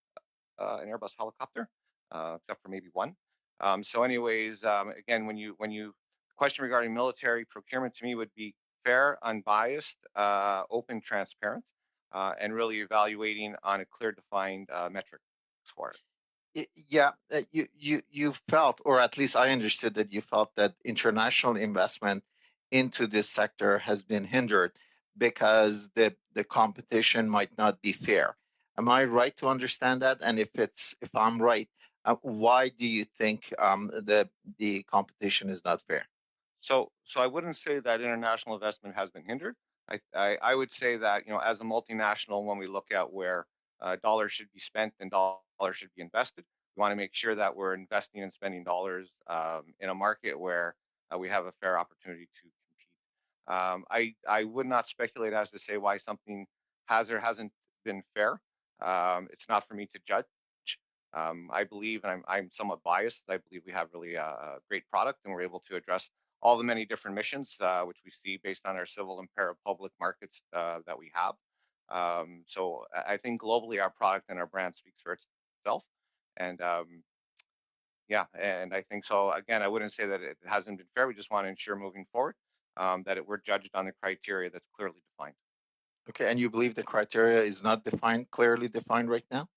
D: an Airbus helicopter, except for maybe one. So anyways, again, when you question regarding military procurement to me would be fair, unbiased, open, transparent, and really evaluating on a clear defined metric for it.
S: Yeah, you felt, or at least I understood that you felt that international investment into this sector has been hindered because the competition might not be fair. Am I right to understand that? And if I'm right, why do you think the competition is not fair?
D: So I wouldn't say that international investment has been hindered. I would say that, as a multinational, when we look at where dollars should be spent and dollars should be invested, we want to make sure that we're investing and spending dollars in a market where we have a fair opportunity to compete. I would not speculate as to say why something has or hasn't been fair. It's not for me to judge. I believe, and I'm somewhat biased, I believe we have really a great product and we're able to address all the many different missions which we see based on our civil and parapublic markets that we have. So I think globally our product and our brand speaks for itself. And yeah, and I think so. Again, I wouldn't say that it hasn't been fair. We just want to ensure moving forward that we're judged on the criteria that's clearly defined.
S: Okay, and you believe the criteria is not clearly defined right now?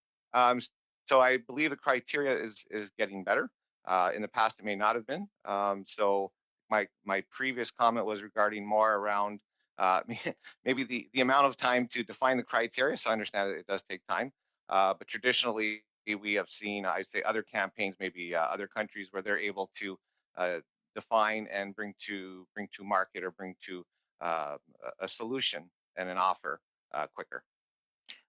D: So I believe the criteria is getting better. In the past, it may not have been. So my previous comment was regarding more around maybe the amount of time to define the criteria. So I understand that it does take time, but traditionally we have seen, I'd say, other campaigns, maybe other countries where they're able to define and bring to market or bring to a solution and an offer quicker.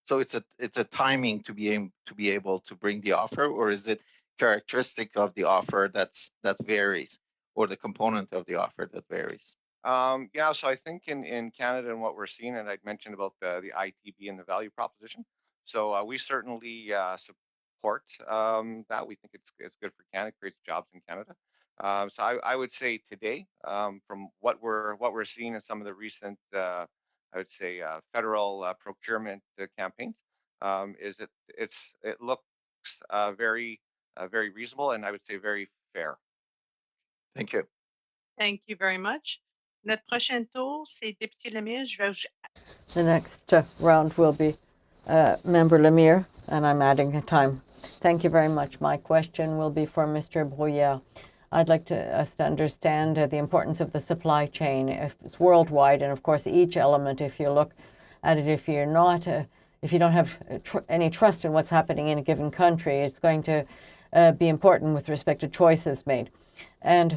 S: So it's a timing to be able to bring the offer, or is it characteristic of the offer that varies, or the component of the offer that varies?
D: Yeah, so I think in Canada and what we're seeing, and I'd mentioned about the ITB and the value proposition. So we certainly support that. We think it's good for Canada, creates jobs in Canada. So I would say today, from what we're seeing in some of the recent, I would say, federal procurement campaigns, is that it looks very reasonable, and I would say very fair.
S: Thank you.
A: Thank you very much. Notre prochain tour, c'est député Lemire.
C: The next round will be Member Lemire, and I'm adding a time. Thank you very much. My question will be for Mr. Brouillard. I'd like us to understand the importance of the supply chain. It's worldwide, and of course, each element, if you look at it, if you don't have any trust in what's happening in a given country, it's going to be important with respect to choices made. And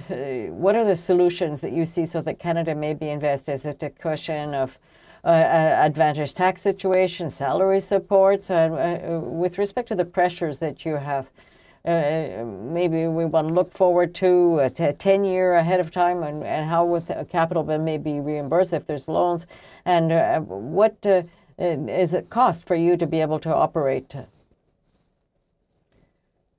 C: what are the solutions that you see so that Canada maybe invest? Is it a cushion of advantage tax situation, salary supports? With respect to the pressures that you have maybe we want to look forward to a 10-year ahead of time, and how with capital may be reimbursed if there's loans, and what is it cost for you to be able to operate?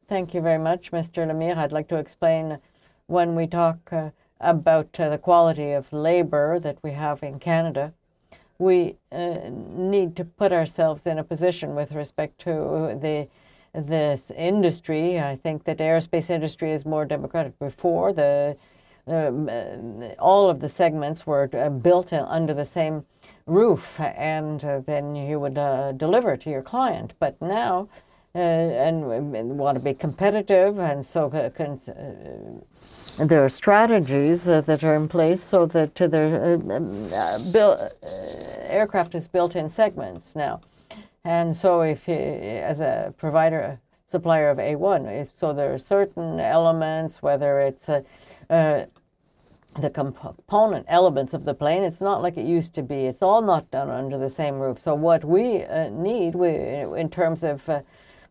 C: Thank you very much, Mr. Lemire. I'd like to explain when we talk about the quality of labor that we have in Canada. We need to put ourselves in a position with respect to this industry. I think that the aerospace industry is more democratic. Before, all of the segments were built under the same roof, and then you would deliver to your client. But now, and want to be competitive, and so there are strategies that are in place so that aircraft is built in segments now. And so if as a supplier of A1, so there are certain elements, whether it's the component elements of the plane, it's not like it used to be. It's all not done under the same roof. So what we need, in terms of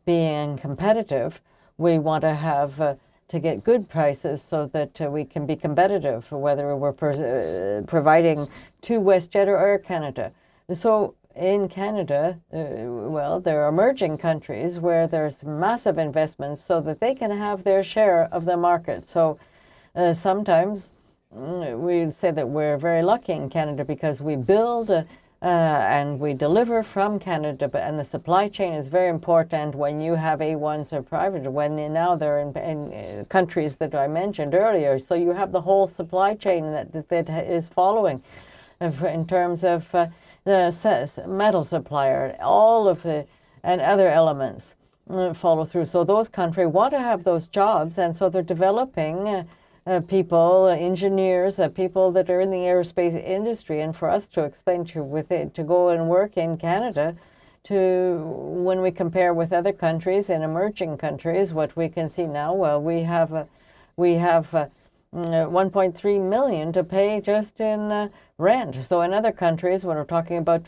C: being competitive, we want to have to get good prices so that we can be competitive, whether we're providing to WestJet or Air Canada. So in Canada, well, there are emerging countries where there's massive investments so that they can have their share of the market. So sometimes we say that we're very lucky in Canada because we build and we deliver from Canada, and the supply chain is very important when you have A1s or private, when now they're in countries that I mentioned earlier. So you have the whole supply chain that is following in terms of the metal supplier, all of the, and other elements follow through. So those countries want to have those jobs, and so they're developing people, engineers, people that are in the aerospace industry, and for us to explain to go and work in Canada, when we compare with other countries and emerging countries, what we can see now, well, we have 1.3 million to pay just in rent. So in other countries, when we're talking about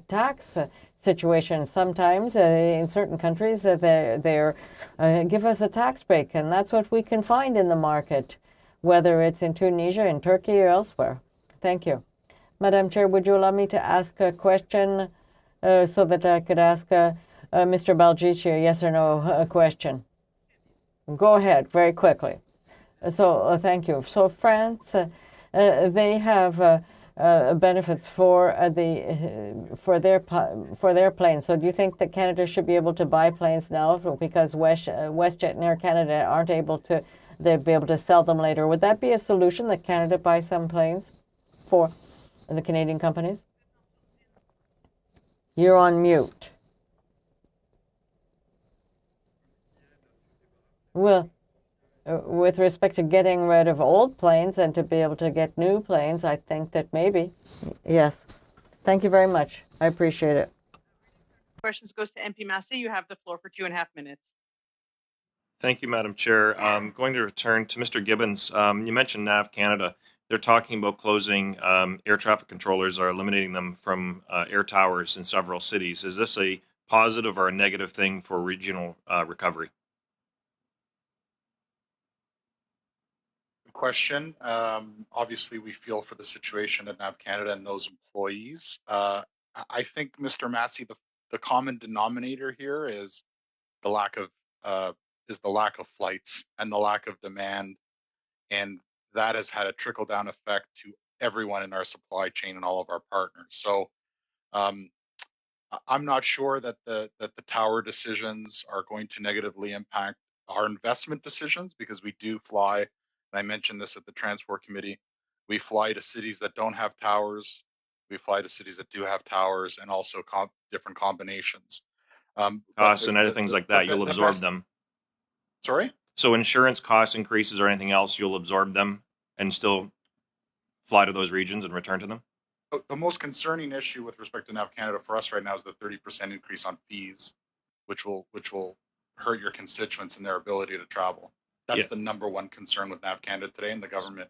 C: tax situations, sometimes in certain countries they give us a tax break, and that's what we can find in the market, whether it's in Tunisia, in Turkey, or elsewhere. Thank you. Madam Chair, would you allow me to ask a question so that I could ask Mr. Balgici a yes or no question? Go ahead, very quickly. So thank you. So France, they have benefits for their planes. So do you think that Canada should be able to buy planes now because WestJet and Air Canada aren't able to? They'll be able to sell them later. Would that be a solution, that Canada buy some planes for the Canadian companies? You're on mute. Well, with respect to getting rid of old planes and to be able to get new planes, I think that maybe. Yes. Thank you very much. I appreciate it.
A: Questions goes to MP Massey. You have the floor for 2.5 minutes.
J: Thank you, Madam Chair. I'm going to return to Mr. Gibbons. You mentioned NAV Canada. They're talking about closing air traffic controllers or eliminating them from air towers in several cities. Is this a positive or a negative thing for regional recovery?
G: Good question. Obviously, we feel for the situation at NAV Canada and those employees. I think, Mr. Massey, the common denominator here is the lack of flights and the lack of demand, and that has had a trickle down effect to everyone in our supply chain and all of our partners. So I'm not sure that the tower decisions are going to negatively impact our investment decisions, because we do fly, and I mentioned this at the Transport Committee, we fly to cities that don't have towers, we fly to cities that do have towers, and also different combinations.
J: Costs and other things like that, you'll absorb them.
G: Sorry?
J: So insurance cost increases or anything else, you'll absorb them and still fly to those regions and return to them?
G: The most concerning issue with respect to NAV Canada for us right now is the 30% increase on fees, which will hurt your constituents and their ability to travel. That's the number one concern with NAV Canada today and the government.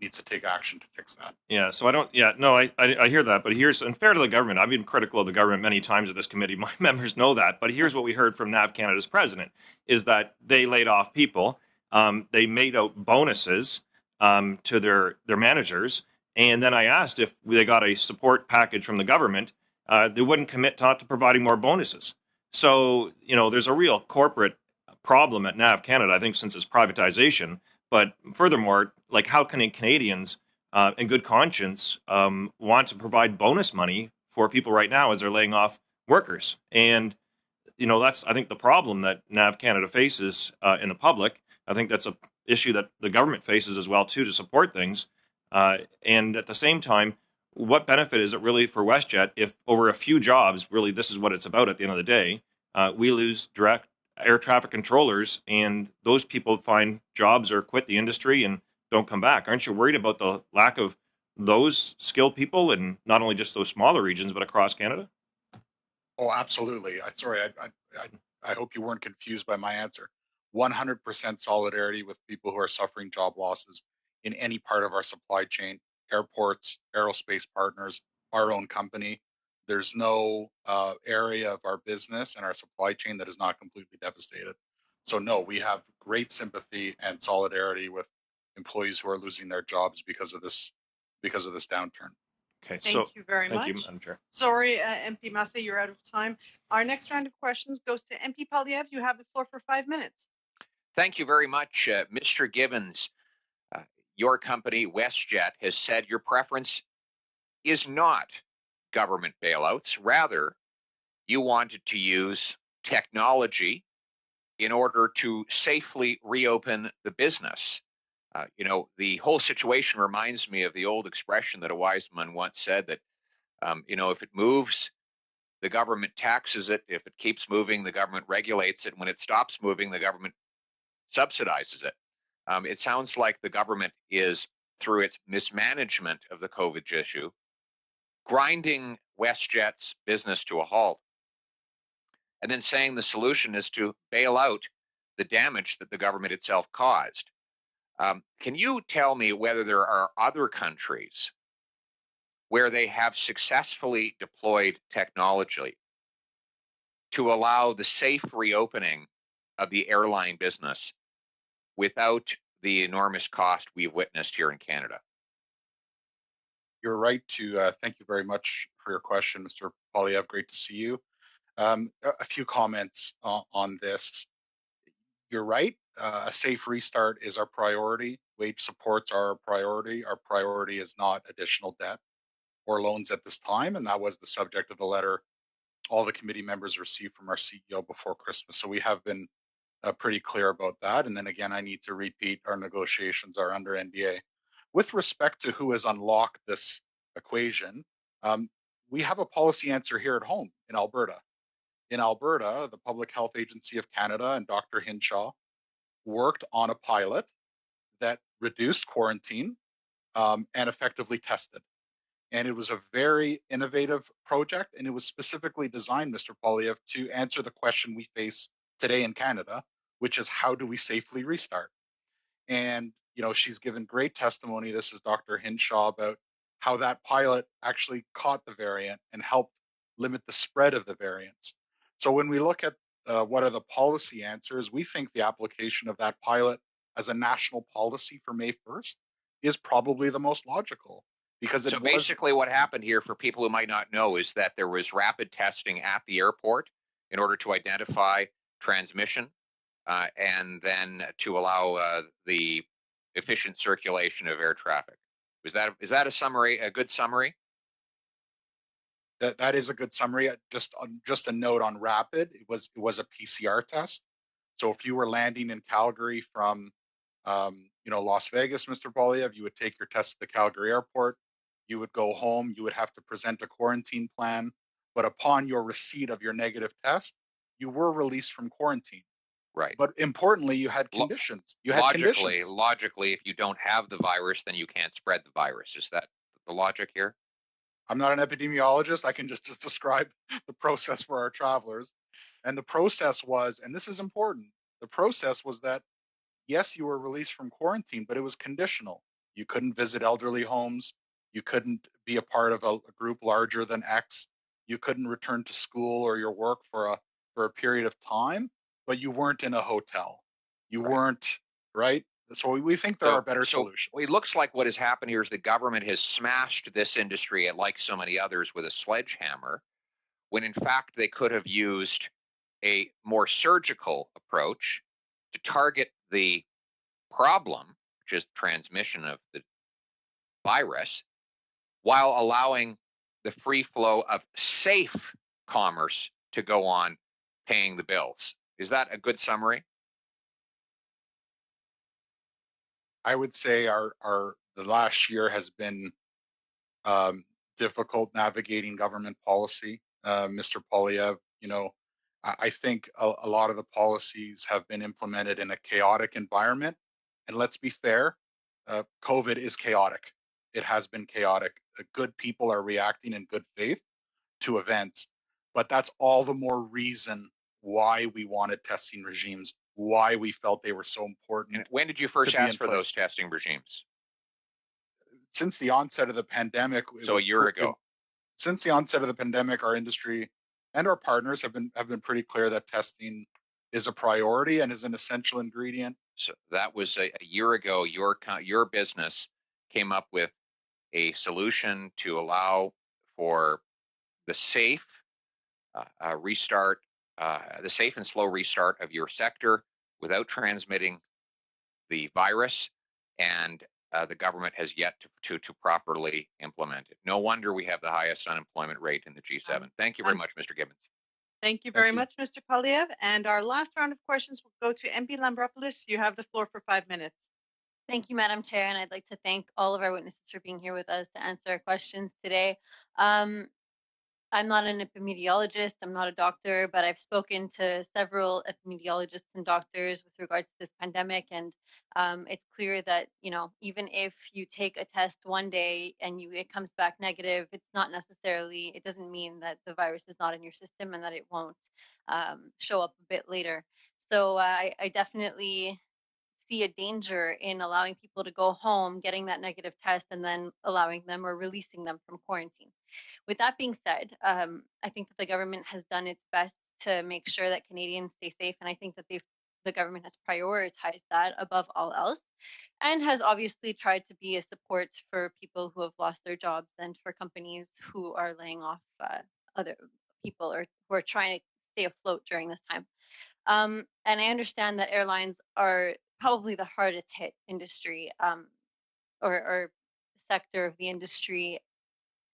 G: needs to take action to fix that.
J: Yeah, so I hear that, but here's, and fair to the government, I've been critical of the government many times at this committee, my members know that, but here's what we heard from NAV Canada's president, is that they laid off people, they made out bonuses to their managers, and then I asked if they got a support package from the government, they wouldn't commit to providing more bonuses. So, there's a real corporate problem at NAV Canada, I think, since its privatization, but furthermore, like, how can Canadians in good conscience want to provide bonus money for people right now as they're laying off workers? And that's, I think, the problem that NAV Canada faces in the public. I think that's a issue that the government faces as well too, to support things. And at the same time, what benefit is it really for WestJet if over a few jobs, really this is what it's about at the end of the day, we lose direct air traffic controllers and those people find jobs or quit the industry and don't come back? Aren't you worried about the lack of those skilled people in not only just those smaller regions, but across Canada?
G: Oh, absolutely. I hope you weren't confused by my answer. 100% solidarity with people who are suffering job losses in any part of our supply chain, airports, aerospace partners, our own company. There's no area of our business and our supply chain that is not completely devastated. So no, we have great sympathy and solidarity with employees who are losing their jobs because of this downturn.
J: Okay,
A: Thank you very much.
J: Thank you, Madam Chair.
A: Sorry, MP Massey, you're out of time. Our next round of questions goes to MP Polyev. You have the floor for 5 minutes.
T: Thank you very much, Mr. Gibbons. Your company, WestJet, has said your preference is not government bailouts. Rather, you wanted to use technology in order to safely reopen the business. The whole situation reminds me of the old expression that a wise man once said that, if it moves, the government taxes it. If it keeps moving, the government regulates it. When it stops moving, the government subsidizes it. It sounds like the government is, through its mismanagement of the COVID issue, grinding WestJet's business to a halt, and then saying the solution is to bail out the damage that the government itself caused. Can you tell me whether there are other countries where they have successfully deployed technology to allow the safe reopening of the airline business without the enormous cost we've witnessed here in Canada?
G: You're right to thank you very much for your question, Mr. Polyev. Great to see you. A few comments on this. You're right. A safe restart is our priority. Wage supports are our priority. Our priority is not additional debt or loans at this time, and that was the subject of the letter all the committee members received from our CEO before Christmas. So we have been pretty clear about that. And then again, I need to repeat, our negotiations are under NDA. With respect to who has unlocked this equation, we have a policy answer here at home in Alberta. In Alberta, the Public Health Agency of Canada and Dr. Hinshaw worked on a pilot that reduced quarantine and effectively tested. And it was a very innovative project, and it was specifically designed, Mr. Polyev, to answer the question we face today in Canada, which is how do we safely restart? And, she's given great testimony. This is Dr. Hinshaw, about how that pilot actually caught the variant and helped limit the spread of the variants. So when we look at what are the policy answers, we think the application of that pilot as a national policy for May 1st is probably the most logical. Because
T: so basically what happened here, for people who might not know, is that there was rapid testing at the airport in order to identify transmission and then to allow the efficient circulation of air traffic. Is that a summary, a good summary?
G: That is a good summary. Just a note on rapid, it was a PCR test. So if you were landing in Calgary from Las Vegas, Mr. Polyev, you would take your test at the Calgary airport. You would go home. You would have to present a quarantine plan. But upon your receipt of your negative test, you were released from quarantine.
T: Right.
G: But importantly, you had conditions.
T: Logically, if you don't have the virus, then you can't spread the virus. Is that the logic here?
G: I'm not an epidemiologist. I can just describe the process for our travelers. And the process was, and this is important, the process was that, yes, you were released from quarantine, but it was conditional. You couldn't visit elderly homes. You couldn't be a part of a group larger than X. You couldn't return to school or your work for a period of time, but you weren't in a hotel. You weren't, right? So we think there are better solutions.
T: It looks like what has happened here is the government has smashed this industry, like so many others, with a sledgehammer, when in fact they could have used a more surgical approach to target the problem, which is transmission of the virus, while allowing the free flow of safe commerce to go on paying the bills. Is that a good summary?
G: I would say the last year has been difficult navigating government policy. Mr. Polyev, I think a lot of the policies have been implemented in a chaotic environment. And let's be fair, COVID is chaotic. It has been chaotic. Good people are reacting in good faith to events, but that's all the more reason why we wanted testing regimes, why we felt they were so important.
T: And when did you first ask for those testing regimes?
G: Since the onset of the pandemic.
T: So a year ago.
G: Since the onset of the pandemic, our industry and our partners have been pretty clear that testing is a priority and is an essential ingredient.
T: So that was a year ago. Your business came up with a solution to allow for the safe restart, the safe and slow restart of your sector without transmitting the virus, and the government has yet to properly implement it. No wonder we have the highest unemployment rate in the G7. Thank you very much, Mr. Gibbons.
A: Thank you very much, Mr. Polyev. And our last round of questions will go to MP Lambropoulos. You have the floor for 5 minutes.
U: Thank you, Madam Chair, and I'd like to thank all of our witnesses for being here with us to answer our questions today. I'm not an epidemiologist, I'm not a doctor, but I've spoken to several epidemiologists and doctors with regards to this pandemic, and it's clear that, even if you take a test one day and it comes back negative, it doesn't mean that the virus is not in your system and that it won't show up a bit later. So I definitely see a danger in allowing people to go home, getting that negative test, and then allowing them or releasing them from quarantine. With that being said, I think that the government has done its best to make sure that Canadians stay safe, and I think that the government has prioritized that above all else, and has obviously tried to be a support for people who have lost their jobs and for companies who are laying off other people or who are trying to stay afloat during this time. And I understand that airlines are probably the hardest hit industry or sector of the industry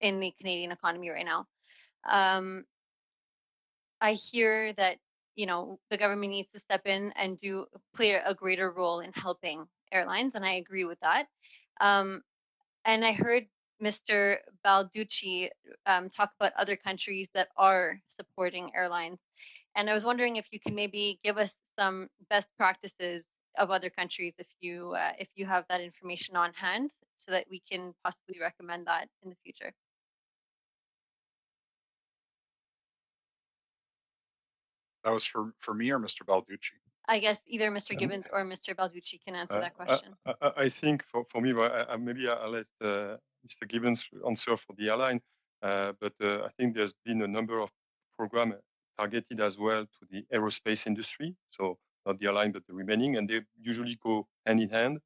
U: in the Canadian economy right now. I hear that, the government needs to step in and play a greater role in helping airlines, and I agree with that. And I heard Mr. Balducci talk about other countries that are supporting airlines. And I was wondering if you can maybe give us some best practices of other countries if you have that information on hand, so that we can possibly recommend that in the future.
G: That was for me or Mr. Balducci?
U: I guess either Mr. Gibbons or Mr. Balducci can answer that question.
B: I think for me, maybe I'll let Mr. Gibbons answer for the airline, but I think there's been a number of programs targeted as well to the aerospace industry, so not the airline, but the remaining, and they usually go hand in hand.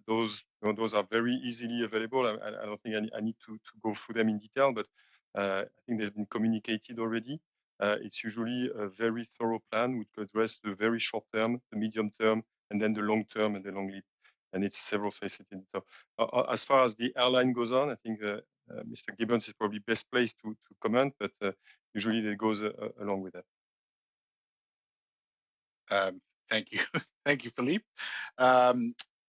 B: Those are very easily available. I don't think I need to go through them in detail, but I think they've been communicated already. It's usually a very thorough plan which could address the very short term, the medium term, and then the long term and the long lead. And it's several phases. So as far as the airline goes on, I think Mr. Gibbons is probably best placed to comment, but usually that goes along with
G: that. Thank you. Thank you, Philippe.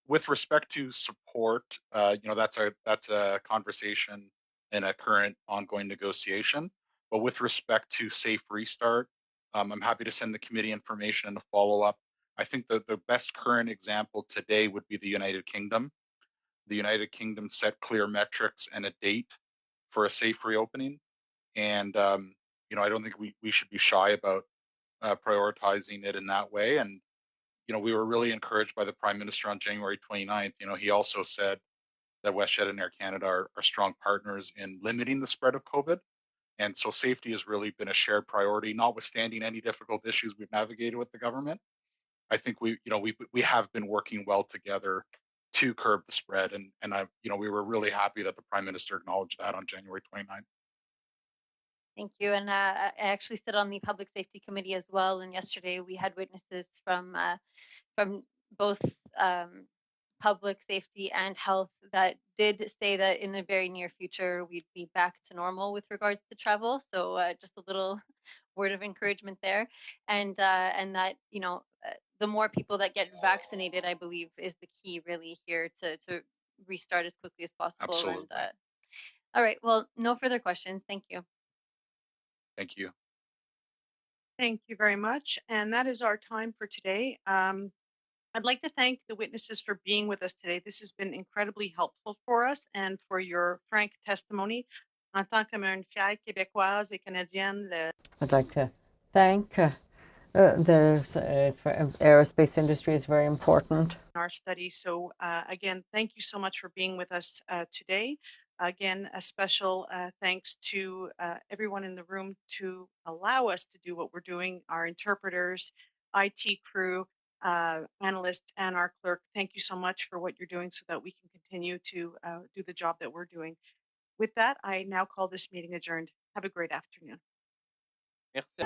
G: With respect to support, that's a conversation in a current ongoing negotiation. But with respect to safe restart, I'm happy to send the committee information and a follow-up. I think that the best current example today would be the United Kingdom. The United Kingdom set clear metrics and a date for a safe reopening. And, I don't think we should be shy about prioritizing it in that way. And, we were really encouraged by the Prime Minister on January 29th. He also said that WestJet and Air Canada are strong partners in limiting the spread of COVID. And so safety has really been a shared priority, notwithstanding any difficult issues we've navigated with the government. I think we have been working well together to curb the spread. And we were really happy that the Prime Minister acknowledged that on January 29th.
U: Thank you. And I actually sit on the Public Safety Committee as well. And yesterday we had witnesses from both public safety and health that did say that in the very near future we'd be back to normal with regards to travel. So just a little word of encouragement there, and that the more people that get vaccinated, I believe, is the key really here to restart as quickly as possible.
G: Absolutely.
U: And, all right. Well, no further questions. Thank you.
G: Thank you.
A: Thank you very much. And that is our time for today. I'd like to thank the witnesses for being with us today. This has been incredibly helpful for us and for your frank testimony. En tant que une fière Québécoise et Canadienne,
C: I'd like to thank the aerospace industry is very important.
A: Our study. So again, thank you so much for being with us today. Again, a special thanks to everyone in the room to allow us to do what we're doing, our interpreters, IT crew, analysts, and our clerk. Thank you so much for what you're doing so that we can continue to do the job that we're doing. With that, I now call this meeting adjourned. Have a great afternoon.
N: Merci.